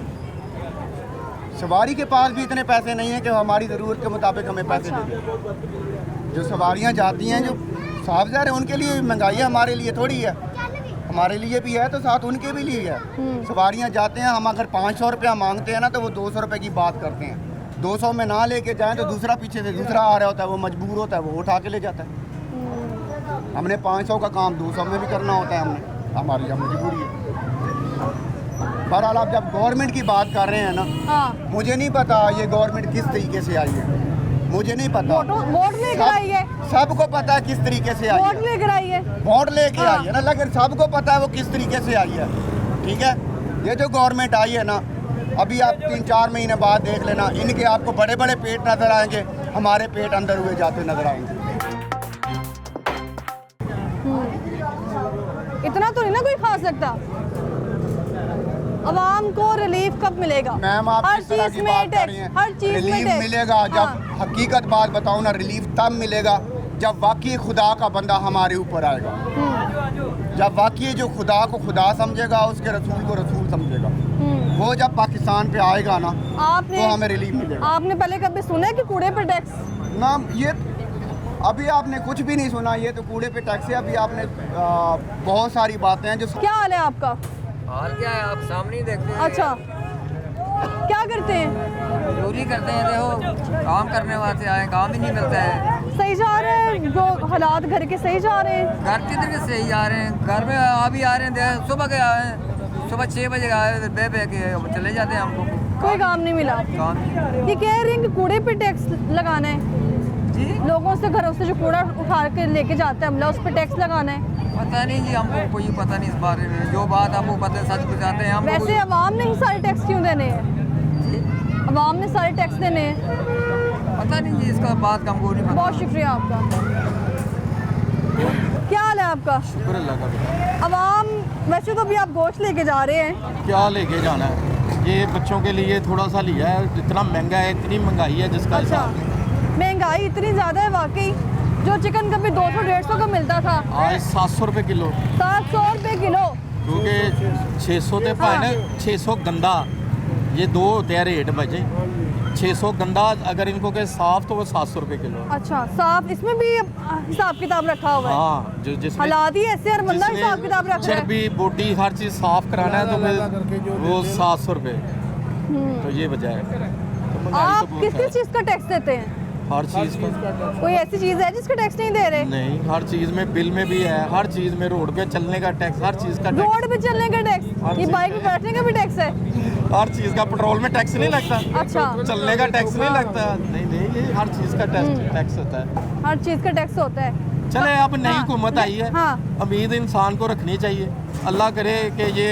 Speaker 2: सवारी के पास भी इतने पैसे नहीं है कि हमारी ज़रूरत के मुताबिक हमें पैसे
Speaker 1: अच्छा।
Speaker 2: दे दें। जो सवारियां जाती हैं, जो साफ ज़ाहिर है उनके लिए महंगाई है, हमारे लिए थोड़ी है। हमारे लिए भी है तो साथ उनके भी लिए है। सवारियां जाते हैं, हम अगर 500 रुपया मांगते हैं ना तो वो 200 रुपये की बात करते हैं। 200 में ना लेके जाएं तो दूसरा पीछे से दूसरा आ रहा होता है, वो मजबूर होता है, वो उठा के ले जाता है। हमने 500 का काम 200 में भी करना होता है, हमने, हमारी यह मजबूरी है। बहरहाल आप जब गवर्नमेंट की बात कर रहे हैं ना,
Speaker 1: हाँ।
Speaker 2: मुझे नहीं पता ये गवर्नमेंट किस तरीके से आई है, मुझे नहीं पता।
Speaker 1: वोट लेकर आई है?
Speaker 2: सबको पता है किस तरीके से आई
Speaker 1: वोट
Speaker 2: है,
Speaker 1: लेकर आई है?
Speaker 2: वोट लेके
Speaker 1: हाँ।
Speaker 2: आई है ना, लेकिन सबको पता है वो किस तरीके से आई है। ठीक है, ये जो गवर्नमेंट आई है ना, अभी आप 3-4 महीने बाद देख लेना, इनके आपको बड़े बड़े पेट नजर आएंगे, हमारे पेट अंदर हुए जाते नजर आएंगे।
Speaker 1: इतना तो नहीं ना कोई खा सकता। अवाम को रिलीफ कब मिलेगा?
Speaker 2: मैम आप
Speaker 1: हर
Speaker 2: किस तरह
Speaker 1: चीज
Speaker 2: की
Speaker 1: में
Speaker 2: बात कर रही
Speaker 1: टैक्स,
Speaker 2: हैं?
Speaker 1: हर चीज में
Speaker 2: रिलीफ
Speaker 1: टैक्स
Speaker 2: मिलेगा जब,
Speaker 1: हाँ।
Speaker 2: हकीकत बात बताऊं ना, रिलीफ तब मिलेगा जब वाकई खुदा का बंदा हमारे ऊपर आएगा। जब वाकई जो खुदा को खुदा समझेगा, उसके रसूल को रसूल समझेगा, वो जब पाकिस्तान पे आएगा ना
Speaker 1: आपने
Speaker 2: तो हमें रिलीफ मिलेगा।
Speaker 1: आपने पहले कभी सुना है कि कूड़े पर टैक्स?
Speaker 2: ना, ये अभी आपने कुछ भी नहीं सुना, ये तो कूड़े पे टैक्स है। अभी आपने बहुत सारी बातें हैं जो
Speaker 1: क्या हाल है आपका?
Speaker 6: हाल क्या है, आप सामने ही देखते हैं।
Speaker 1: अच्छा, क्या करते हैं?
Speaker 6: मजदूरी करते हैं, देखो काम करने वास्ते आए, काम ही नहीं मिलता है।
Speaker 1: सही जा रहे हैं? जो हालात घर के सही जा रहे हैं?
Speaker 6: घर किधर के सही जा रहे हैं, घर में अभी आ रहे हैं, सुबह के आए हैं, सुबह 6 बजे आए, बे के चले जाते हैं, हमको
Speaker 1: कोई काम नहीं मिला।
Speaker 6: काम नहीं।
Speaker 1: ये कह रहे हैं कि कूड़े पे टैक्स लगाना है
Speaker 6: जी,
Speaker 1: लोगों से, घरों से जो कूड़ा उठा के लेके जाता है हमला, उस पर टैक्स लगाना है।
Speaker 6: पता नहीं जी, हमको कोई पता नहीं इस बारे में। जो बात आपको पता है सच बताते हैं हम।
Speaker 1: वैसे अवाम ने ही सारे टैक्स क्यों देने हैं? अवाम ने सारे टैक्स देने हैं।
Speaker 6: पता नहीं जी, इसका बात हमको नहीं पता।
Speaker 1: बहुत शुक्रिया आपका। क्या हाल है आपका?
Speaker 9: शुक्र अल्लाह का बेटा।
Speaker 1: अवाम, वैसे तो अभी आप गोश्त लेके जा रहे हैं,
Speaker 9: क्या लेके जाना है? ये बच्चों के लिए थोड़ा सा लिया है, इतना महंगा है, इतनी महंगाई है जिसका
Speaker 1: अच्छा,
Speaker 9: हिसाब
Speaker 1: महंगाई इतनी ज़्यादा है वाकई। जो चिकन कभी 200-150 का मिलता था,
Speaker 9: आज 700 रुपये किलो,
Speaker 1: 700 रुपये किलो।
Speaker 9: क्योंकि 600 ते भाई 600 गंदा, ये दो होते हैं रेट बचे। 600 गंदा अगर इनको के साफ तो वो 700 रुपये किलो।
Speaker 1: अच्छा, साफ, इसमें भी हिसाब किताब रखा हुआ है।
Speaker 9: हाँ, जो जिसमें
Speaker 1: हालात ही ऐसे, हर बंदा
Speaker 9: जिसने
Speaker 1: हिसाब किताब रख रहा है।
Speaker 9: चर्बी बोटी हर चीज़ साफ कराना है तो फिर वो 700 रुपये, तो ये वजह है। तो महंगाई
Speaker 1: आप
Speaker 9: तो बहुत
Speaker 1: किस
Speaker 9: है।
Speaker 1: किस चीज़ का टैक्स देते हैं?
Speaker 9: हर चीज़ का
Speaker 1: कोई ऐसी चीज़ है जिसका टैक्स नहीं दे रहे?
Speaker 9: नहीं, हर चीज़ में बिल में भी है, हर चीज़ में रोड पे चलने का टैक्स, हर चीज़ का टैक्स,
Speaker 1: रोड पे चलने का टैक्स,
Speaker 9: हर
Speaker 1: ये
Speaker 9: चीज़
Speaker 1: बाइक पे बैठने का भी टैक्स है?
Speaker 9: हर चीज़ का। पेट्रोल में टैक्स नहीं लगता,
Speaker 1: अच्छा,
Speaker 9: चलने का टैक्स नहीं लगता। नहीं नहीं, ये हर चीज़ का टैक्स होता है।
Speaker 1: हर चीज़ का टैक्स होता है।
Speaker 9: चले, अब नई
Speaker 1: हाँ,
Speaker 9: हुकूमत आई है,
Speaker 1: हाँ।
Speaker 9: उम्मीद इंसान को रखनी चाहिए। अल्लाह करे कि ये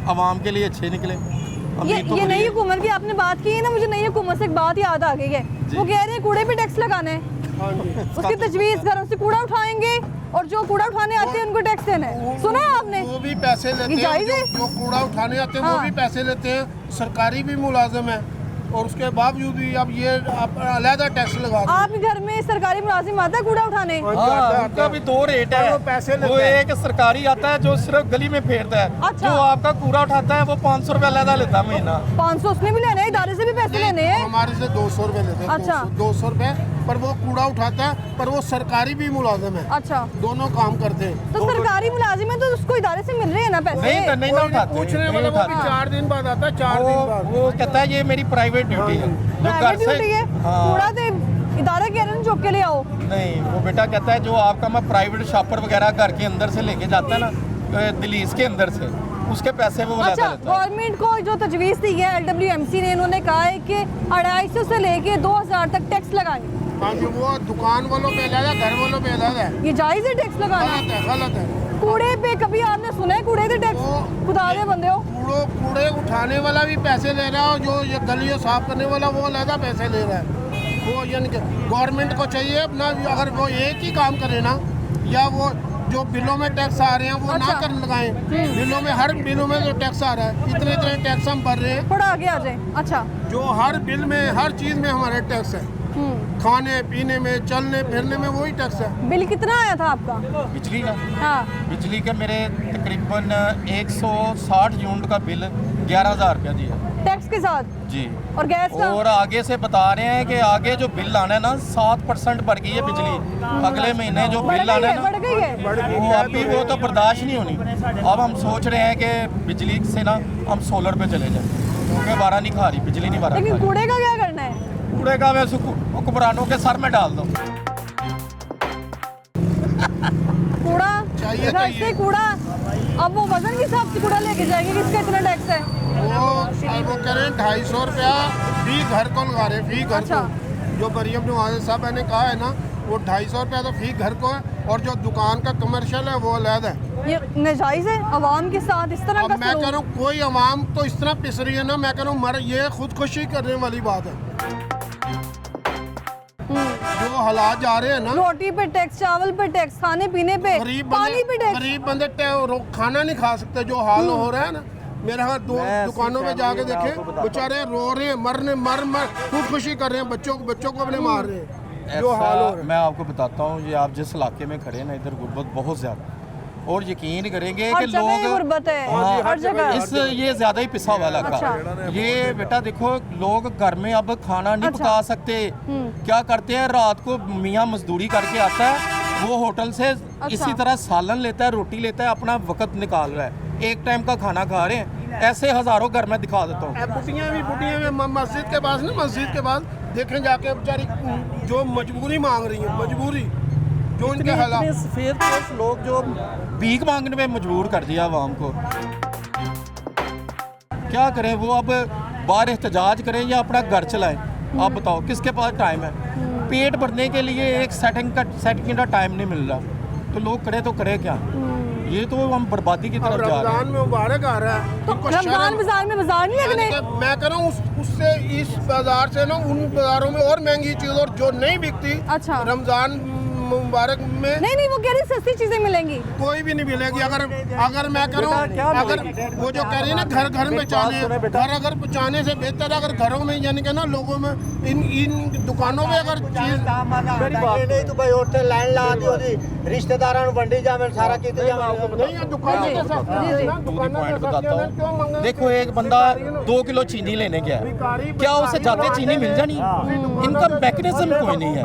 Speaker 9: आवाम के लिए अच्छे निकले। उम्मीद तो
Speaker 1: ये
Speaker 9: बड़ी
Speaker 1: नई
Speaker 9: है।
Speaker 1: हुकूमत की आपने बात की है ना, मुझे नई हुकूमत से एक बात याद आ गई है। वो कह रहे हैं कूड़े पे टैक्स लगाना है, उसकी तजवीज़, घरों से कूड़ा उठाएंगे और जो कूड़ा उठाने आते हैं उनको टैक्स देना है। सुना है आपने?
Speaker 4: वो भी पैसे लेते
Speaker 1: ये
Speaker 4: हैं,
Speaker 1: जायज़ है?
Speaker 4: जो कूड़ा उठाने आते हैं वो
Speaker 1: हाँ।
Speaker 4: भी पैसे लेते हैं, सरकारी भी मुलाजिम है, और उसके बावजूद भी अब ये अलहदा टैक्स लगा रहे हैं।
Speaker 1: आपके घर में सरकारी मुलाजिम आता है कूड़ा उठाने?
Speaker 9: हाँ, उनका भी दो रेट है।
Speaker 4: वो पैसे लेते
Speaker 9: वो
Speaker 4: हैं।
Speaker 9: एक सरकारी आता है जो सिर्फ गली में फेरता है।
Speaker 1: अच्छा।
Speaker 9: जो आपका कूड़ा उठाता है वो 500 रुपया अलग लेता है महीना।
Speaker 1: 500 उसने भी लेना है, इदारे से भी पैसे लेने हैं।
Speaker 4: हमारे से 200 रुपये लेते हैं।
Speaker 1: अच्छा।
Speaker 4: 200 रुपये पर वो कूड़ा उठाता है, पर वो सरकारी भी मुलाजिम है,
Speaker 1: अच्छा,
Speaker 4: दोनों काम करते हैं।
Speaker 1: तो सरकारी मुलाजिम है तो उसको इदारे से मिल रहे हैं ना पैसे?
Speaker 9: नहीं ना उठाते,
Speaker 4: पूछने
Speaker 9: नहीं
Speaker 4: वाला वो भी
Speaker 9: उठाते।
Speaker 4: 4 दिन बाद आता है, 4 दिन बाद।
Speaker 9: वो कहता है ये मेरी प्राइवेट ड्यूटी है, जो घर
Speaker 1: प्राइवेट
Speaker 9: से।
Speaker 1: ड्यूटी है,
Speaker 9: हाँ।
Speaker 1: कूड़ा तो इदारा कह रहे हैं चौक के ले आओ।
Speaker 9: नहीं, वो बेटा कहता है जो आपका मैं प्राइवेट शॉपर वगैरह घर के अंदर से लेके जाता है ना, दिलीज के अंदर से, उसके पैसे वो
Speaker 1: अच्छा,
Speaker 9: ज्यादा लेता है।
Speaker 1: गवर्नमेंट को जो तजवीज़ दी है LWMC ने, इन्होंने कहा है कि 250 से लेके 2000 तक टैक्स लगाए।
Speaker 4: हाँ जी, वो दुकान वालों पे अलग है, घर वालों पे अलग है।
Speaker 1: ये जायज़ है टैक्स लगाना?
Speaker 4: गलत है, गलत है।
Speaker 1: कूड़े पे कभी आपने सुना है कूड़े के टैक्स?
Speaker 4: वो-
Speaker 1: खुदा दे बंदे हो।
Speaker 4: कूड़े उठाने वाला भी पैसे ले रहा है, और जो ये गलियों साफ करने वाला वो अलग पैसे ले रहा है। वो यानी कि गवर्नमेंट को चाहिए अपना, अगर वो एक ही काम करे ना, या वो जो बिलों में टैक्स आ रहे हैं वो
Speaker 1: अच्छा।
Speaker 4: ना कर लगाएं। बिलों में, हर बिलों में जो टैक्स आ रहा है, इतने इतने टैक्स हम भर रहे हैं,
Speaker 1: थोड़ा आगे आ जाए। अच्छा,
Speaker 4: जो हर बिल में, हर चीज़ में हमारे टैक्स है। खाने पीने में, चलने फिरने में वही टैक्स है।
Speaker 1: बिल कितना आया था आपका?
Speaker 9: बिजली का
Speaker 1: हाँ,
Speaker 9: बिजली का मेरे तकरीबन 160 यूनिट का बिल 11,000 रुपया दिया
Speaker 1: टैक्स के साथ।
Speaker 9: जी।
Speaker 1: और गैस का?
Speaker 9: और आगे से बता रहे हैं कि आगे जो बिल आना है ना 7% बढ़ गई है बिजली। अगले महीने जो
Speaker 1: बढ़
Speaker 9: बिल आना
Speaker 1: गई
Speaker 9: है
Speaker 1: है, बढ़ गई है।
Speaker 9: वो अभी वो तो बर्दाश्त नहीं होनी। अब हम सोच रहे हैं कि बिजली से ना हम सोलर पे चले जाएं, क्योंकि बारह नहीं खा रही, बिजली नहीं बारह खा
Speaker 1: लेकिन
Speaker 9: रही।
Speaker 1: कूड़े का क्या करना है?
Speaker 9: कूड़े का मैं हुक्मरानों के सर में डाल दूँ।
Speaker 1: कूड़ा
Speaker 4: चाहिए,
Speaker 1: घर से कूड़ा, अब वो वजन के हिसाब से कूड़ा लेके जाएंगे, किसका इतना टैक्स है?
Speaker 4: वो करें 250 रुपया फी घर को लगा रहे, फी घर
Speaker 1: अच्छा।
Speaker 4: को। जो मरियम नवाज साहब ने कहा है ना, वो 250 रुपया तो फी घर को है, और जो दुकान का कमर्शियल है वो अलग है।
Speaker 1: ये नाजायज है अवाम के साथ इस तरह
Speaker 4: अब
Speaker 1: का
Speaker 4: मैं
Speaker 1: सलूक?
Speaker 4: कह रहा हूँ कोई अवाम तो इस तरह पिस रही है ना, मैं कह रहा हूँ ये खुदकुशी करने वाली बात है। जो हालात जा रहे हैं ना,
Speaker 1: रोटी पे टैक्स, चावल पे टैक्स, खाने पीने पे,
Speaker 4: गरीब
Speaker 1: पानी पे
Speaker 4: बंदे,
Speaker 1: टैक्स।
Speaker 4: गरीब बंदे खाना नहीं खा सकते, जो हाल हो रहा है ना। मेरे यहाँ दो दुकानों पे जाके देखे, बेचारे रो रहे हैं, मर खुदकुशी कर रहे हैं, बच्चों को अपने मार रहे हैं, जो हाल हो रहा है।
Speaker 9: मैं आपको बताता हूँ, ये आप जिस इलाके में खड़े हैं ना, इधर गुर्बत बहुत ज़्यादा, और यकीन करेंगे
Speaker 1: हर
Speaker 9: कि
Speaker 1: जगह
Speaker 9: लोग
Speaker 1: ये गुर्बत है,
Speaker 9: हाँ,
Speaker 1: हर जगह।
Speaker 9: इस ये ज्यादा ही पिसा हुआ लगा।
Speaker 1: अच्छा।
Speaker 9: ये बेटा देखो, लोग घर में अब खाना नहीं
Speaker 1: अच्छा।
Speaker 9: पका सकते, क्या करते हैं, रात को मियाँ मजदूरी करके आता है, वो होटल से इसी तरह सालन लेता है, रोटी लेता है, अपना वक्त निकाल रहा है, एक टाइम का खाना खा रहे हैं। ऐसे हजारों घर में दिखा देता हूँ।
Speaker 4: बुढ़ियाँ भी मस्जिद के पास ना, मस्जिद के पास देखें जाके बेचारी जो मजबूरी मांग रही है, मजबूरी जो इनके हालात,
Speaker 9: सफेद पोश लोग जो भीख मांगने में मजबूर कर दिया आवाम को। क्या करें, वो अब बाहर एहतजाज करें या अपना घर चलाएं? आप बताओ किसके पास टाइम है? पेट भरने के लिए एक सेकंड का टाइम नहीं मिल रहा, तो लोग करें तो करें क्या? ये तो हम बर्बादी की तरफ जा रहे
Speaker 4: रमजान
Speaker 9: हैं।
Speaker 4: में मुबारक आ रहा है,
Speaker 1: तो
Speaker 4: इनको
Speaker 1: रमजान
Speaker 4: शर्म-
Speaker 1: बाजार में बाजार नहीं लगने?
Speaker 4: यानी कि मैं कह रहा हूँ उससे इस बाजार से ना उन बाजारों में और महंगी चीज और जो नहीं बिकती
Speaker 1: अच्छा।
Speaker 4: रमजान मुबारक में
Speaker 1: नहीं वो कह रही सस्ती चीजें मिलेंगी।
Speaker 4: कोई भी नहीं मिलेगी। अगर मैं कह रहा हूँ, अगर वो जो कह रही है ना घर घर में बेचाने, घर अगर बेचाने से बेहतर अगर घरों में यानी कि ना लोगों में इन दुकानों में अगर चीज
Speaker 6: नहीं तो भाई होटल लाइन ला दी होती, रिश्तेदारों को वंडी जावे सारा किते जावे।
Speaker 4: नहीं है दुकानों के साथ
Speaker 9: पॉइंट बताता हूँ, देखो एक बंदा 2 किलो चीनी लेने गया, क्या उसे जाते चीनी मिल जानी? इनका मैकेनिज्म कोई नहीं है।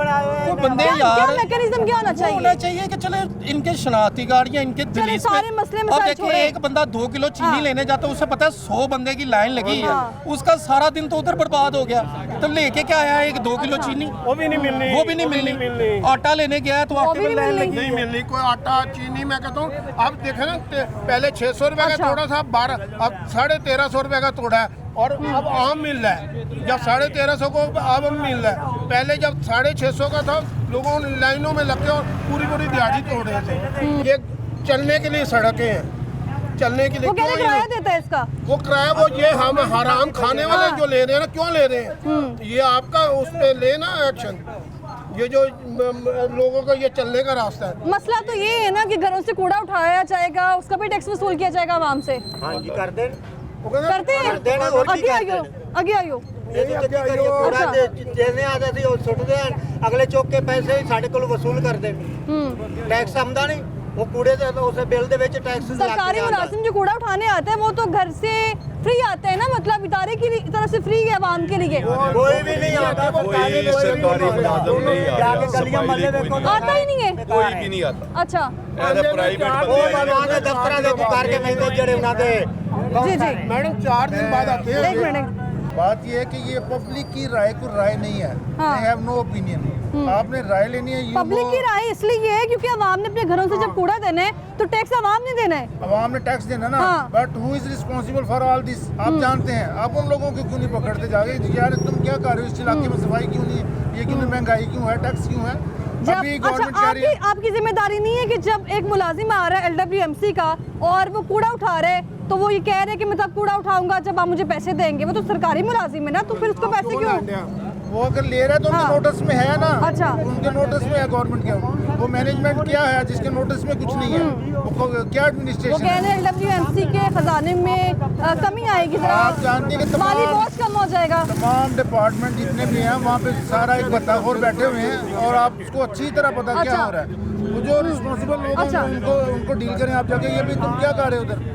Speaker 9: वो बंदे यार
Speaker 1: मैकेनिज्म क्या होना
Speaker 9: होना
Speaker 1: चाहिए?
Speaker 9: चाहिए कि चले इनके शनाख्ती कार्ड या इनके दलील
Speaker 1: सारे मसले में
Speaker 9: अब
Speaker 1: साथ
Speaker 9: देखिए
Speaker 1: छोड़े।
Speaker 9: एक बंदा 2 किलो चीनी लेने जाता है, उसे पता है 100 बंदे की लाइन लगी है, उसका सारा दिन तो उधर बर्बाद हो गया। तो लेके क्या आया एक 2 किलो चीनी?
Speaker 4: वो भी नहीं मिलनी,
Speaker 9: वो भी नहीं मिलनी। आटा लेने गया है तो आटे में लाइन लगी।
Speaker 4: नहीं मिलनी कोई आटा चीनी। मैं कहता हूँ अब देखे ना, पहले 600 रुपए का
Speaker 1: अच्छा।
Speaker 4: तोड़ा था, 12 अब 1350 रुपए का तोड़ा है, और अब आम मिल रहा है। जब 1350 को अब मिल रहा है, पहले जब 650 का था लोगों ने लाइनों में लग के और पूरी दिहाड़ी तोड़ रहे थे। ये चलने के लिए सड़कें हैं, चलने के लिए
Speaker 1: वो कह रहे
Speaker 4: क्यों
Speaker 1: किराया
Speaker 4: ये-
Speaker 1: देता है इसका।
Speaker 4: वो किराया वो ये हम हराम खाने वाले जो ले रहे हैं ना, क्यों ले रहे हैं? ये आपका उस पे लेना एक्शन। ये जो लोगों का ये चलने का रास्ता है।
Speaker 1: मसला तो ये है ना कि घरों से कूड़ा उठाया जाएगा, उसका भी टैक्स वसूल किया जाएगा आवाम से।
Speaker 6: हाँ जी कर दे।
Speaker 1: करते हैं?
Speaker 6: देना और
Speaker 1: आगे आइयो, आगे आइयो।
Speaker 6: कूड़ा देने आते थे और सुटते हैं, अगले चौक के पैसे ही साढ़े को वसूल कर दे। टैक्स आमदा नहीं, वो कूड़े से उसे बिल दे विच टैक्स
Speaker 1: सरकारी मुलाजिम जो कूड़ा उठाने आते हैं वो तो घर से फ्री आते हैं ना, मतलब इदारे की तरफ से फ्री है आवाम के लिए।
Speaker 6: कोई भी नहीं आता,
Speaker 7: कोई सरकारी मुलाजिम नहीं आता,
Speaker 6: जाके गलियां मोहल्ले
Speaker 7: सफाई
Speaker 6: देखो,
Speaker 1: आता ही नहीं है।
Speaker 7: कोई भी नहीं आता।
Speaker 1: अच्छा
Speaker 7: प्राइवेट
Speaker 6: वो बनवा के दफ्तरां दे पुकार के नहीं दे जड़े उन्हां दे।
Speaker 1: जी जी,
Speaker 4: मैडम 4 दिन बाद आते हैं।
Speaker 1: एक मिनट।
Speaker 3: बात यह है कि ये पब्लिक की राय को राय नहीं है।
Speaker 1: हाँ।
Speaker 3: I have no opinion. आपने राय लेनी है,
Speaker 1: पब्लिक की राय इसलिए है क्योंकि आवाम ने अपने घरों से जब कूड़ा देना है तो टैक्स आवाम ने देना है।
Speaker 3: आवाम ने टैक्स देना ना,
Speaker 1: हाँ।
Speaker 3: But who is responsible for all this? आप जानते हैं, आप उन लोगों को क्यों नहीं पकड़ते जाके यार तुम क्या कर रहे हो, इस इलाके में सफाई क्यों नहीं है, ये क्यों नहीं, महंगाई क्यों है, टैक्स क्यों है? अभी
Speaker 1: अच्छा,
Speaker 3: गवर्नमेंट कह रही है
Speaker 1: आपकी जिम्मेदारी नहीं है कि जब एक मुलाजिम आ रहा है LWMC का और वो कूड़ा उठा रहा है तो वो ये कह रहे हैं कि मैं तब कूड़ा उठाऊंगा जब आप मुझे पैसे देंगे? वो तो सरकारी मुलाजिम है ना, तो फिर उसको पैसे क्यों?
Speaker 3: वो अगर ले रहा है तो उनके
Speaker 1: हाँ।
Speaker 3: नोटिस में है ना।
Speaker 1: अच्छा।
Speaker 3: उनके नोटिस में है गवर्नमेंट के। वो मैनेजमेंट क्या है जिसके नोटिस में कुछ नहीं है? वो क्या
Speaker 1: वो
Speaker 3: एडमिनिस्ट्रेशन
Speaker 1: कह
Speaker 3: है?
Speaker 1: रहे हैं LWMC के खजाने में कमी आएगी, जरा
Speaker 3: आप जानते हैं कि
Speaker 1: माली बोझ कम हो जाएगा।
Speaker 3: तमाम डिपार्टमेंट जितने भी हैं वहाँ पे सारा एक बत्ताखोर बैठे हुए हैं और आप उसको अच्छी तरह पता क्या
Speaker 1: अच्छा।
Speaker 3: हो रहा है। वो जो रिस्पॉन्सिबल लोग हैं
Speaker 1: अच्छा।
Speaker 3: उनको डील करें आप जाके। ये भी तुम क्या कर रहे हो उधर?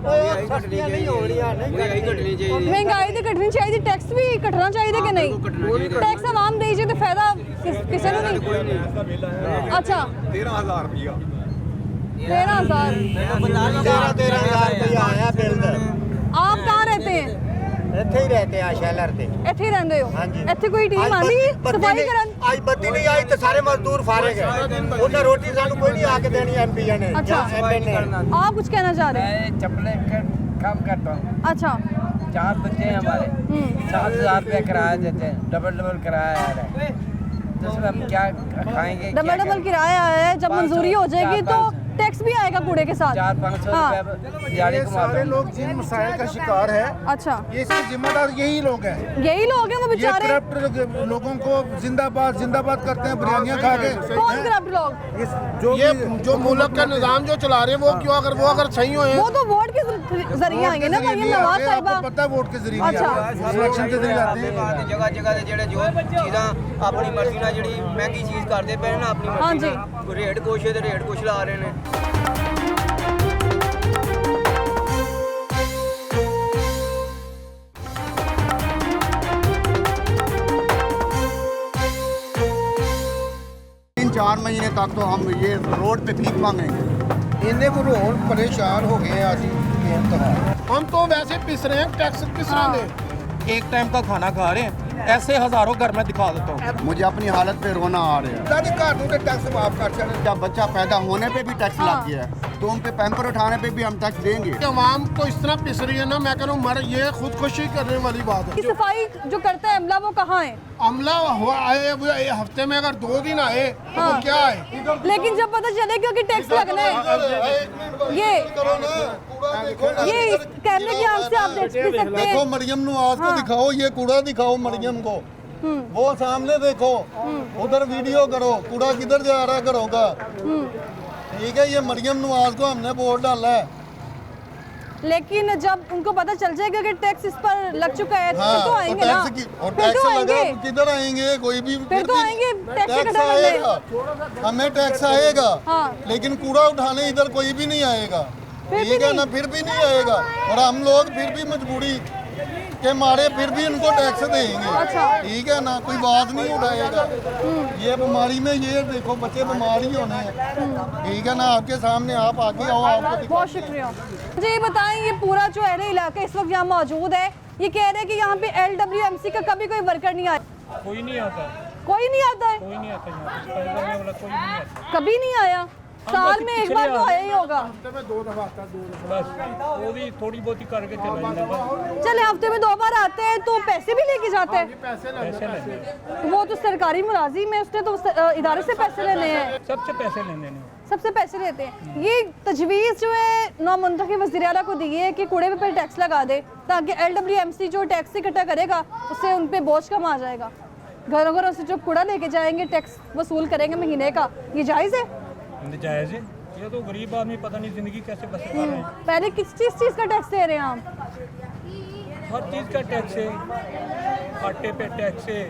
Speaker 6: नहीं हो रही है।
Speaker 1: महंगाई तो घटनी चाहिए, टैक्स भी घटना चाहिए कि नहीं? टैक्स आवाम दे तो फायदा किसी ने नहीं। अच्छा
Speaker 7: 13,000 रुपया
Speaker 1: 13,000।
Speaker 6: 13,000 रुपया आया बिल।
Speaker 1: आप कहाँ रहते हैं?
Speaker 6: ਇੱਥੇ ਹੀ ਰਹਤੇ ਆ ਸ਼ੈਲਰ ਤੇ।
Speaker 1: ਇੱਥੇ ਹੀ ਰਹਿੰਦੇ ਹੋ?
Speaker 6: ਹਾਂਜੀ।
Speaker 1: ਇੱਥੇ ਕੋਈ ਟੀਮ ਆਂਦੀ ਸਫਾਈ ਕਰਨ?
Speaker 6: ਅੱਜ ਬੱਤੀ ਨਹੀਂ ਆਈ ਤੇ ਸਾਰੇ ਮਜ਼ਦੂਰ ਫਾਰੇ ਗਏ। ਉਹਨਾਂ ਰੋਟੀ ਸਾਨੂੰ ਕੋਈ ਨਹੀਂ ਆ ਕੇ ਦੇਣੀ ਐਮਪੀਆਂ ਨੇ
Speaker 1: अच्छा।
Speaker 6: ਜਾਂ ਐਮਐਲਏ ਨੇ।
Speaker 1: आप कुछ कहना चाह रहे हैं?
Speaker 10: मैं चपले का काम करता हूँ।
Speaker 1: अच्छा
Speaker 10: 4 बच्चे हैं हमारे, 7,000 रुपया किराया देते हैं, डबल किराया आ रहा है, तो उसमें हम क्या खाएंगे?
Speaker 1: डबल किराया है, जब मंजूरी हो जाएगी तो टैक्स भी आएगा कूड़े के साथ।
Speaker 10: 400-500
Speaker 1: हाँ।
Speaker 10: रुपया दिहाड़ी
Speaker 3: ये
Speaker 10: कमाता
Speaker 3: सारे
Speaker 10: हूँ।
Speaker 3: लोग जिन मसाइल का शिकार है,
Speaker 1: अच्छा
Speaker 3: ये इसके जिम्मेदार यही लोग हैं।
Speaker 1: यही लोग हैं वो
Speaker 3: ये
Speaker 1: बेचारे?
Speaker 3: करप्ट लोगों को जिंदाबाद जिंदाबाद करते हैं बिरयानियां खा के।
Speaker 1: कौन करप्ट लोग?
Speaker 3: जो
Speaker 4: ये जो मुल्क का निज़ाम जो चला रहे हैं वो क्यों, अगर वो अगर सही हो
Speaker 1: वो तो वोट के जरिए आएंगे ना, मरियम नवाज साहिबा।
Speaker 3: आपको पता है वोट के जरिए
Speaker 1: अच्छा।
Speaker 3: सिलेक्शन के जरिए आते हैं।
Speaker 8: ਜਗ੍ਹਾ ਜਗ੍ਹਾ ਤੇ ਜਿਹੜੇ ਜੋ ਚੀਜ਼ਾਂ ਆਪਣੀ ਮਰਜ਼ੀ ਨਾਲ ਜਿਹੜੀ ਮਹਿੰਗੀ ਚੀਜ਼ ਕਰਦੇ ਪਏ ਨੇ ਨਾ, ਆਪਣੀ
Speaker 1: ਹਾਂਜੀ।
Speaker 8: ਮਰਜ਼ੀ ਨਾਲ, ਕੋਈ ਰੇਟ ਕੁਛ ਤੇ ਰੇਟ ਕੁਛ ਲਾ ਰਹੇ ਨੇ।
Speaker 2: 4 महीने तक तो हम ये रोड पे भीख मांगेंगे।
Speaker 3: ਇੰਨੇ ਬੁਰੇ ਹੁਣ ਪਰੇਸ਼ਾਨ ਹੋ ਗਏ ਆ ਅਸੀਂ ਬੇਇੰਤਹਾ।
Speaker 4: हम तो वैसे पिस रहे हैं, टैक्स किस तरह दे।
Speaker 9: एक टाइम का खाना खा रहे हैं, ऐसे हजारों घर में दिखा देता हूँ।
Speaker 2: मुझे अपनी हालत पे रोना आ रहा है।
Speaker 3: ਸਾਡੇ ਘਰ ਨੂੰ ਤੇ ਟੈਕਸ ਮਾਫ ਕਰ ਛੱਡੇ।
Speaker 2: जब बच्चा पैदा होने पे भी टैक्स लग गया है तो उन पे पैम्पर उठाने पे भी हम टैक्स देंगे।
Speaker 4: आवाम तो इस तरह पिस रही है ना, मैं कह रहा हूँ मर ये खुदकुशी करने वाली बात
Speaker 1: कि
Speaker 4: है।
Speaker 1: सफाई जो करता है अमला वो कहाँ है?
Speaker 4: अमला हुआ आए वो हफ्ते में अगर 2 दिन आए तो
Speaker 1: हाँ।
Speaker 4: क्या है।
Speaker 1: लेकिन जब पता चले क्योंकि टैक्स लगना है, ये कैमरे की आंख से आप देख भी सकते
Speaker 7: देखो
Speaker 1: हैं।
Speaker 7: मरियम नवाज को
Speaker 1: हाँ।
Speaker 7: दिखाओ, ये कूड़ा दिखाओ मरियम को, वो सामने देखो, उधर वीडियो करो, कूड़ा किधर जा रहा है घरों का। ठीक है, ये मरियम नवाज को हमने वोट डाला है।
Speaker 1: लेकिन जब उनको पता चल जाएगा कि टैक्स इस पर लग चुका है तो फिर तो आएंगे ना,
Speaker 7: टैक्स और
Speaker 1: फिर
Speaker 7: टैक्स
Speaker 1: तो
Speaker 7: लगा
Speaker 1: आएंगे,
Speaker 7: किधर आएंगे, कोई भी
Speaker 1: फिर तो
Speaker 7: भी
Speaker 1: आएंगे टैक्स
Speaker 7: टैक्स
Speaker 1: इकट्ठा करने।
Speaker 7: आएगा, हमें टैक्स आएगा,
Speaker 1: हाँ।
Speaker 7: लेकिन कूड़ा उठाने इधर कोई भी नहीं आएगा।
Speaker 1: फिर भी
Speaker 7: ठीक है
Speaker 1: नहीं।
Speaker 7: ना, फिर भी नहीं आएगा, और हम लोग फिर भी मजबूरी के मारे फिर भी उनको टैक्स देंगे।
Speaker 1: अच्छा।
Speaker 7: ठीक है ना, कोई बात नहीं उठाएगा। ये बीमारी में ये देखो बच्चे बीमार ही होने हैं। ठीक है ना, आपके सामने आप आगे आओ, आपको दिखा-
Speaker 1: बहुत शुक्रिया। मुझे ये बताएं, ये पूरा जो है ना इलाका इस वक्त यहाँ मौजूद है, ये कह रहे हैं कि यहाँ पे LWMC का कभी कोई वर्कर नहीं आया।
Speaker 11: कोई नहीं आता,
Speaker 1: कोई नहीं आता है,
Speaker 11: कोई नहीं आता यहाँ पे, पैदल में वाला कोई नहीं आता।
Speaker 1: कभी नहीं आया। साल में एक बार तो आया ही होगा।
Speaker 11: बस वो भी थोड़ी बहुत ही करके चले जाते हैं, बस
Speaker 1: चले हफ्ते में 2 बार आते हैं तो पैसे भी लेके जाते हैं।
Speaker 11: पैसे लेते हैं।
Speaker 1: तो वो तो सरकारी मुलाजिम है, उसने तो इदारे से पैसे लेने हैं,
Speaker 11: सबसे पैसे लेने नहीं।
Speaker 1: सबसे पैसे लेते हैं। ये तजवीज़ जो है नौमुंतखब वज़ीर आला को दी है कि कूड़े पे टैक्स लगा दे, ताकि LWMC जो टैक्स इकट्ठा करेगा उससे उन पे बोझ कम आ जाएगा। घरों घरों से जो कूड़ा लेके जाएंगे, टैक्स वसूल करेंगे महीने का, ये जायज़ है?
Speaker 11: जायज़ है, ये तो गरीब आदमी पता नहीं ज़िंदगी कैसे बसर कर रहे हैं।
Speaker 1: पहले किस चीज़ का टैक्स दे रहे हैं आप?
Speaker 11: हर चीज़ का टैक्स है, आटे पे टैक्स है,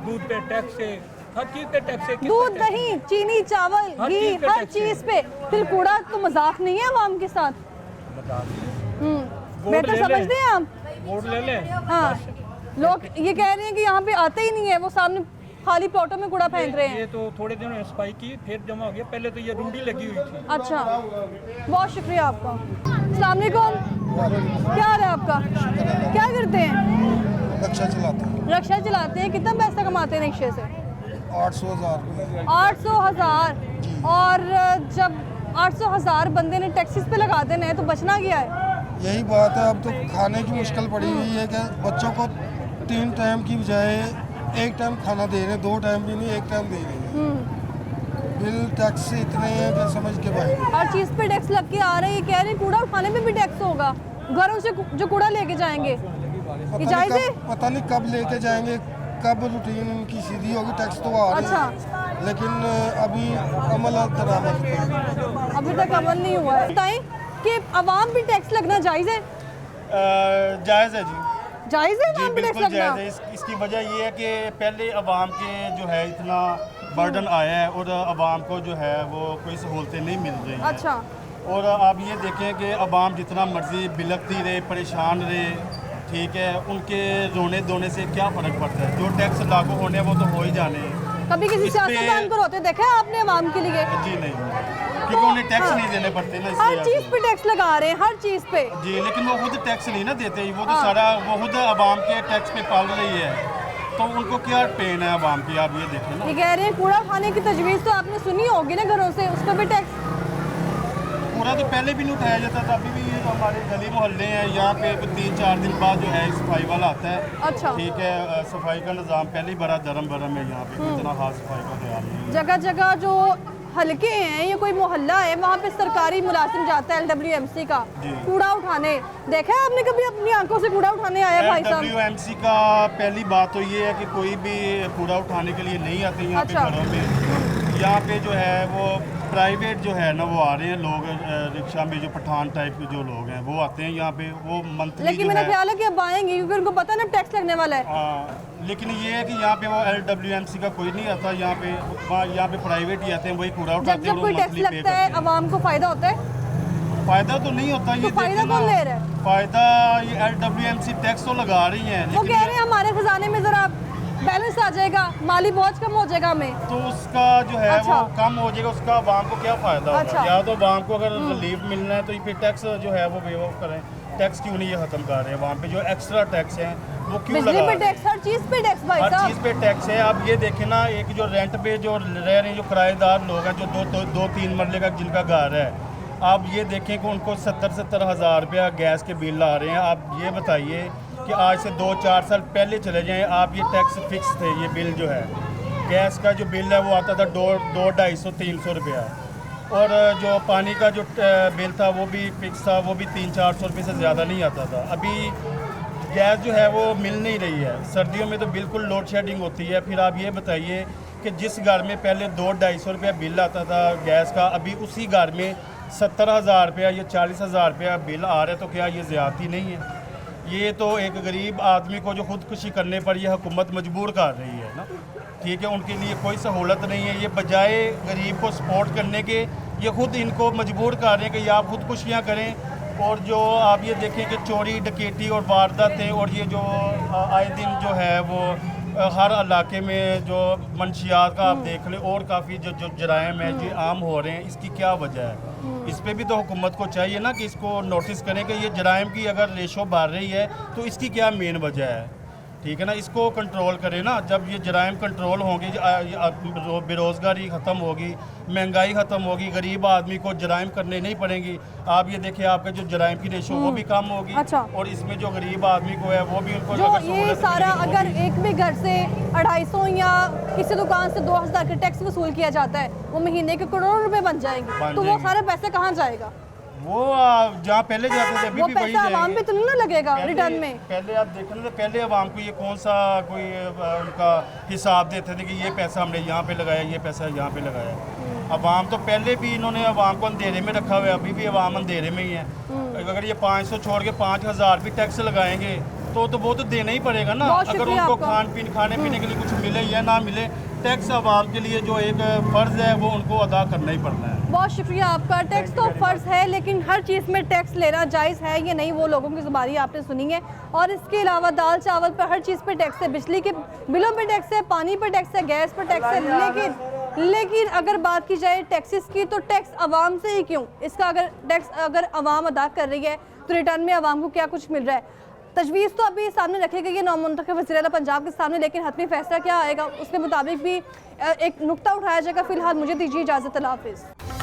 Speaker 11: दूध पे टैक्स है, हर चीज़ पे टैक्स है। किस पे
Speaker 1: दूध,
Speaker 11: टैक्स है?
Speaker 1: दही, चीनी, चावल,
Speaker 11: हर
Speaker 1: घी,
Speaker 11: चीज़ पे
Speaker 1: हर
Speaker 11: टैक्स है।
Speaker 1: चीज़ पे। फिर कूड़ा तो मजाक नहीं है आवाम के साथ।
Speaker 11: वोट
Speaker 1: बेहतर
Speaker 11: ले
Speaker 1: समझते
Speaker 11: लें।
Speaker 1: हैं आप?
Speaker 11: वोट ले लें।
Speaker 1: हाँ, लोग ये कह रहे हैं कि यहाँ पे आते ही नहीं है, वो सामने खाली प्लॉटों में कूड़ा फेंक रहे
Speaker 11: ये
Speaker 1: हैं।
Speaker 11: तो थोड़े दिनों में सफाई की, फिर जमा हो गया। पहले तो ये रूढ़ी लगी हुई थी।
Speaker 1: अच्छा, बहुत शुक्रिया आपका। अस्सलाम वालेकुम, क्या हाल है आपका? क्या करते हैं?
Speaker 7: रक्षा चलाते हैं,
Speaker 1: रक्षा चलाते हैं। कितना पैसा कमाते हैं रिक्शे से?
Speaker 7: 800,000
Speaker 1: 800,000। और जब 800,000 बंदे ने टैक्सीज पे लगा देना है तो बचना क्या है?
Speaker 7: यही बात है। अब तो खाने की मुश्किल पड़ी हुई है कि बच्चों को 3 टाइम की बजाय 1 टाइम खाना दे रहे हैं, 2 टाइम भी नहीं, 1 टाइम दे रहे हैं। बिल टैक्स इतने हैं कि समझ के भाई
Speaker 1: हर चीज़ पे टैक्स लग के आ रहे हैं। ये कह रहे हैं कूड़ा उठाने में भी टैक्स होगा, घरों से जो कूड़ा लेके जाएंगे। ये जायज़ है?
Speaker 7: पता नहीं कब लेके जाएंगे, कब रूटीन उनकी सीधी होगी। टैक्स तो आ रहे हैं, लेकिन अभी अमल दरामद
Speaker 1: अभी तक अमल नहीं हुआ है। बताएं कि आवाम भी टैक्स लगना जायज़ है?
Speaker 12: जायज़ है जी,
Speaker 1: जायज़ है आवाम भी टैक्स
Speaker 12: बिल्कुल
Speaker 1: लगना?
Speaker 12: जायज़ है। इसकी वजह ये है कि पहले आवाम के जो है इतना बर्डन आया है और आवाम को जो है वो कोई सहूलतें नहीं मिल रही हैं।
Speaker 1: अच्छा।
Speaker 12: और आप ये देखें कि आवाम जितना मर्जी बिलकती रहे, परेशान रहे, ठीक है, उनके रोने धोने से क्या फ़र्क पड़ता है। जो टैक्स लागू होने हैं वो तो हो ही जाने हैं।
Speaker 1: कभी किसी
Speaker 12: इस पे-
Speaker 1: सियासतदान को रोते देखा है आपने आवाम के लिए?
Speaker 12: जी नहीं, क्योंकि उन्हें टैक्स नहीं देने पड़ते ना,
Speaker 1: हर
Speaker 12: इसलिए
Speaker 1: चीज़ पे टैक्स लगा रहे हैं, हर चीज़ पे।
Speaker 12: जी, लेकिन वो खुद टैक्स नहीं ना देते, वो तो
Speaker 1: हाँ।
Speaker 12: सारा वो खुद आवाम के टैक्स पे पाल रही है, तो उनको क्या पेन है आवाम की, आप ये देखें ना।
Speaker 1: ये कह रहे हैं कूड़ा उठाने की तजवीज़ तो आपने सुनी होगी ना घरों से, उस पर भी टैक्स।
Speaker 12: पूरा तो पहले भी नहीं उठाया जाता था, अभी भी ये जो हमारे गली मोहल्ले हैं यहाँ पे 3-4 दिन बाद जो है सफाई वाला आता है।
Speaker 1: अच्छा।
Speaker 12: ठीक है, सफाई का निज़ाम पहले ही बड़ा धर्म भरम है यहाँ पे, कोई इतना खास सफाई का ख्याल नहीं है।
Speaker 1: जगह जगह जो हल्के हैं या कोई मोहल्ला है वहाँ पे सरकारी मुलाजिम जाता है LWMC का
Speaker 12: जी।
Speaker 1: कूड़ा उठाने। देखा है आपने कभी अपनी आंखों से कूड़ा उठाने आया भाई साहब?
Speaker 12: LWMC का पहली बात तो ये है कि कोई भी कूड़ा उठाने के लिए नहीं आते यहाँ पे
Speaker 1: अच्छा।
Speaker 12: घरों में। यहाँ पे जो है वो प्राइवेट जो है ना वो आ रहे हैं लोग, रिक्शा में जो पठान टाइप के जो लोग हैं वो आते हैं यहाँ पे, वो मंथली
Speaker 1: लेकिन मेरा ख्याल है कि अब आएंगे क्योंकि उनको पता है ना टैक्स लगने वाला है।
Speaker 12: लेकिन ये है कि यहाँ पे वो LWMC का कोई नहीं आता यहाँ पे, यहाँ पे प्राइवेट ही आते हैं, वही कूड़ा
Speaker 1: जब
Speaker 12: उठाते हैं
Speaker 1: जब
Speaker 12: और
Speaker 1: कोई टैक्स
Speaker 12: मंथली पे
Speaker 1: लगता
Speaker 12: करते
Speaker 1: है
Speaker 12: हैं।
Speaker 1: आवाम को फायदा होता है?
Speaker 12: फायदा तो नहीं होता, ये
Speaker 1: तो फायदा
Speaker 12: देखना,
Speaker 1: कौन ले रहा है?
Speaker 12: फायदा ये LWMC टैक्स तो लगा रही है,
Speaker 1: वो
Speaker 12: लेकिन
Speaker 1: कह रहे हैं हमारे खजाने में जरा बैलेंस आ जाएगा, माली बोझ कम हो जाएगा हमें।
Speaker 12: तो उसका जो है
Speaker 1: अच्छा।
Speaker 12: वो कम हो जाएगा, उसका आवाम को क्या फ़ायदा होगा?
Speaker 1: अच्छा।
Speaker 12: या तो आवाम को अगर रिलीफ मिलना है तो फिर टैक्स जो है वो वेव ऑफ करें। टैक्स क्यों नहीं ये ख़त्म कर रहे हैं? वहाँ पे जो एक्स्ट्रा टैक्स हैं वो क्यों
Speaker 1: बिजली
Speaker 12: लगा
Speaker 1: पे
Speaker 12: रहे हैं?
Speaker 1: टैक्स, हर चीज़ पे टैक्स भाई
Speaker 12: हर
Speaker 1: साहब।
Speaker 12: चीज़ पे टैक्स है। आप ये देखें ना, एक जो रेंट पे जो रह रहे हैं, जो किराएदार लोग हैं, जो दो तीन मरले का जिनका घर है, आप ये देखें कि उनको 70 हज़ार रुपया गैस के बिल आ रहे हैं। आप ये बताइए कि आज से 2-4 साल पहले चले जाएं, आप ये टैक्स फिक्स थे, ये बिल जो है गैस का जो बिल है वो आता था 200-250-300 रुपया, और जो पानी का जो बिल था वो भी फिक्स था, वो भी 300-400 रुपये से ज़्यादा नहीं आता था। अभी गैस जो है वो मिल नहीं रही है, सर्दियों में तो बिल्कुल लोड शेडिंग होती है। फिर आप ये बताइए कि जिस घर में पहले 200-250 रुपया बिल आता था गैस का, अभी उसी घर में 70,000 रुपया या 40,000 रुपया बिल आ रहा है, तो क्या ये ज़्यादती नहीं है? ये तो एक गरीब आदमी को जो खुदकुशी करने पर ये हुकूमत मजबूर कर रही है ना, ठीक है, उनके लिए कोई सहूलत नहीं है। ये बजाय गरीब को सपोर्ट करने के, ये खुद इनको मजबूर कर रहे हैं कि या आप खुदकुशियाँ करें। और जो आप ये देखें कि चोरी डकैती और वारदातें और ये जो आए दिन जो है वो हर इलाके में जो मंशियात का आप देख लें, और काफ़ी जो जराइम है जो आम हो रहे हैं, इसकी क्या वजह है? इस पे भी तो हुकूमत को चाहिए ना कि इसको नोटिस करें कि ये जराइम की अगर रेशो बढ़ रही है तो इसकी क्या मेन वजह है, ठीक है ना, इसको कंट्रोल करें ना। जब ये जराइम कंट्रोल होंगे, बेरोज़गारी ख़त्म होगी, महंगाई ख़त्म होगी, गरीब आदमी को जराइम करने नहीं पड़ेंगे। आप ये देखिए, आपका जो जराइम की रेशो वो भी कम होगी।
Speaker 1: अच्छा।
Speaker 12: और इसमें जो गरीब आदमी को है वो भी उनको
Speaker 1: जो
Speaker 12: अगर
Speaker 1: ये
Speaker 12: सहूलत
Speaker 1: सारा
Speaker 12: मिलेगी,
Speaker 1: अगर एक भी घर से 250 या किसी दुकान से 2000 का टैक्स वसूल किया जाता है, वो महीने के करोड़ों रुपए बन जाएंगे।
Speaker 12: बन
Speaker 1: तो वो
Speaker 12: जाएंगे।
Speaker 1: सारा पैसा कहाँ जाएगा?
Speaker 12: वो जहाँ पहले जाते थे अभी
Speaker 1: वो
Speaker 12: भी वही
Speaker 1: पैसा आवाम पे
Speaker 12: जाएंगे।
Speaker 1: तो नहीं ना लगेगा
Speaker 12: पहले-
Speaker 1: रिटर्न में?
Speaker 12: पहले आप देखें ना, तो पहले अवाम को ये कौन सा कोई उनका हिसाब देते थे कि ये पैसा हमने यहाँ पे लगाया, ये पैसा यहाँ पे लगाया। अवाम तो पहले भी इन्होंने अवाम को अंधेरे में रखा हुआ है, अभी भी अवाम अंधेरे में ही है। अगर ये 500 छोड़ के 5,000 भी टैक्स लगाएंगे तो वो तो देना ही पड़ेगा ना।
Speaker 1: बहुत
Speaker 12: अगर
Speaker 1: शुक्रिया
Speaker 12: उनको
Speaker 1: आपका।
Speaker 12: खाने पीने के लिए कुछ मिले या ना मिले, टैक्स अवाम के लिए जो एक फ़र्ज़ है वो उनको अदा करना ही पड़ना है।
Speaker 1: बहुत शुक्रिया आपका। टैक्स तो फ़र्ज़ है, लेकिन हर चीज़ में टैक्स लेना जायज़ है ये नहीं, वो लोगों की ज़ुबानी आपने सुनी है। और इसके अलावा दाल चावल पर हर चीज़ पर टैक्स है, बिजली के बिलों पर टैक्स है, पानी पर टैक्स है, गैस पर टैक्स है। लेकिन अगर बात की जाए टैक्सेस की, तो टैक्स आवाम से ही क्यों? इसका अगर टैक्स अगर आवाम अदा कर रही है तो रिटर्न में आवाम को क्या कुछ मिल रहा है? तजवीज़ तो अभी सामने रखी गई है नौमुंतखब वज़ीर-ए-आला पंजाब के सामने, लेकिन हतमी फैसला क्या आएगा उसके मुताबिक भी एक नुक्ता उठाया जाएगा। फ़िलहाल मुझे दीजिए इजाज़त, अल्लाह हाफ़िज़।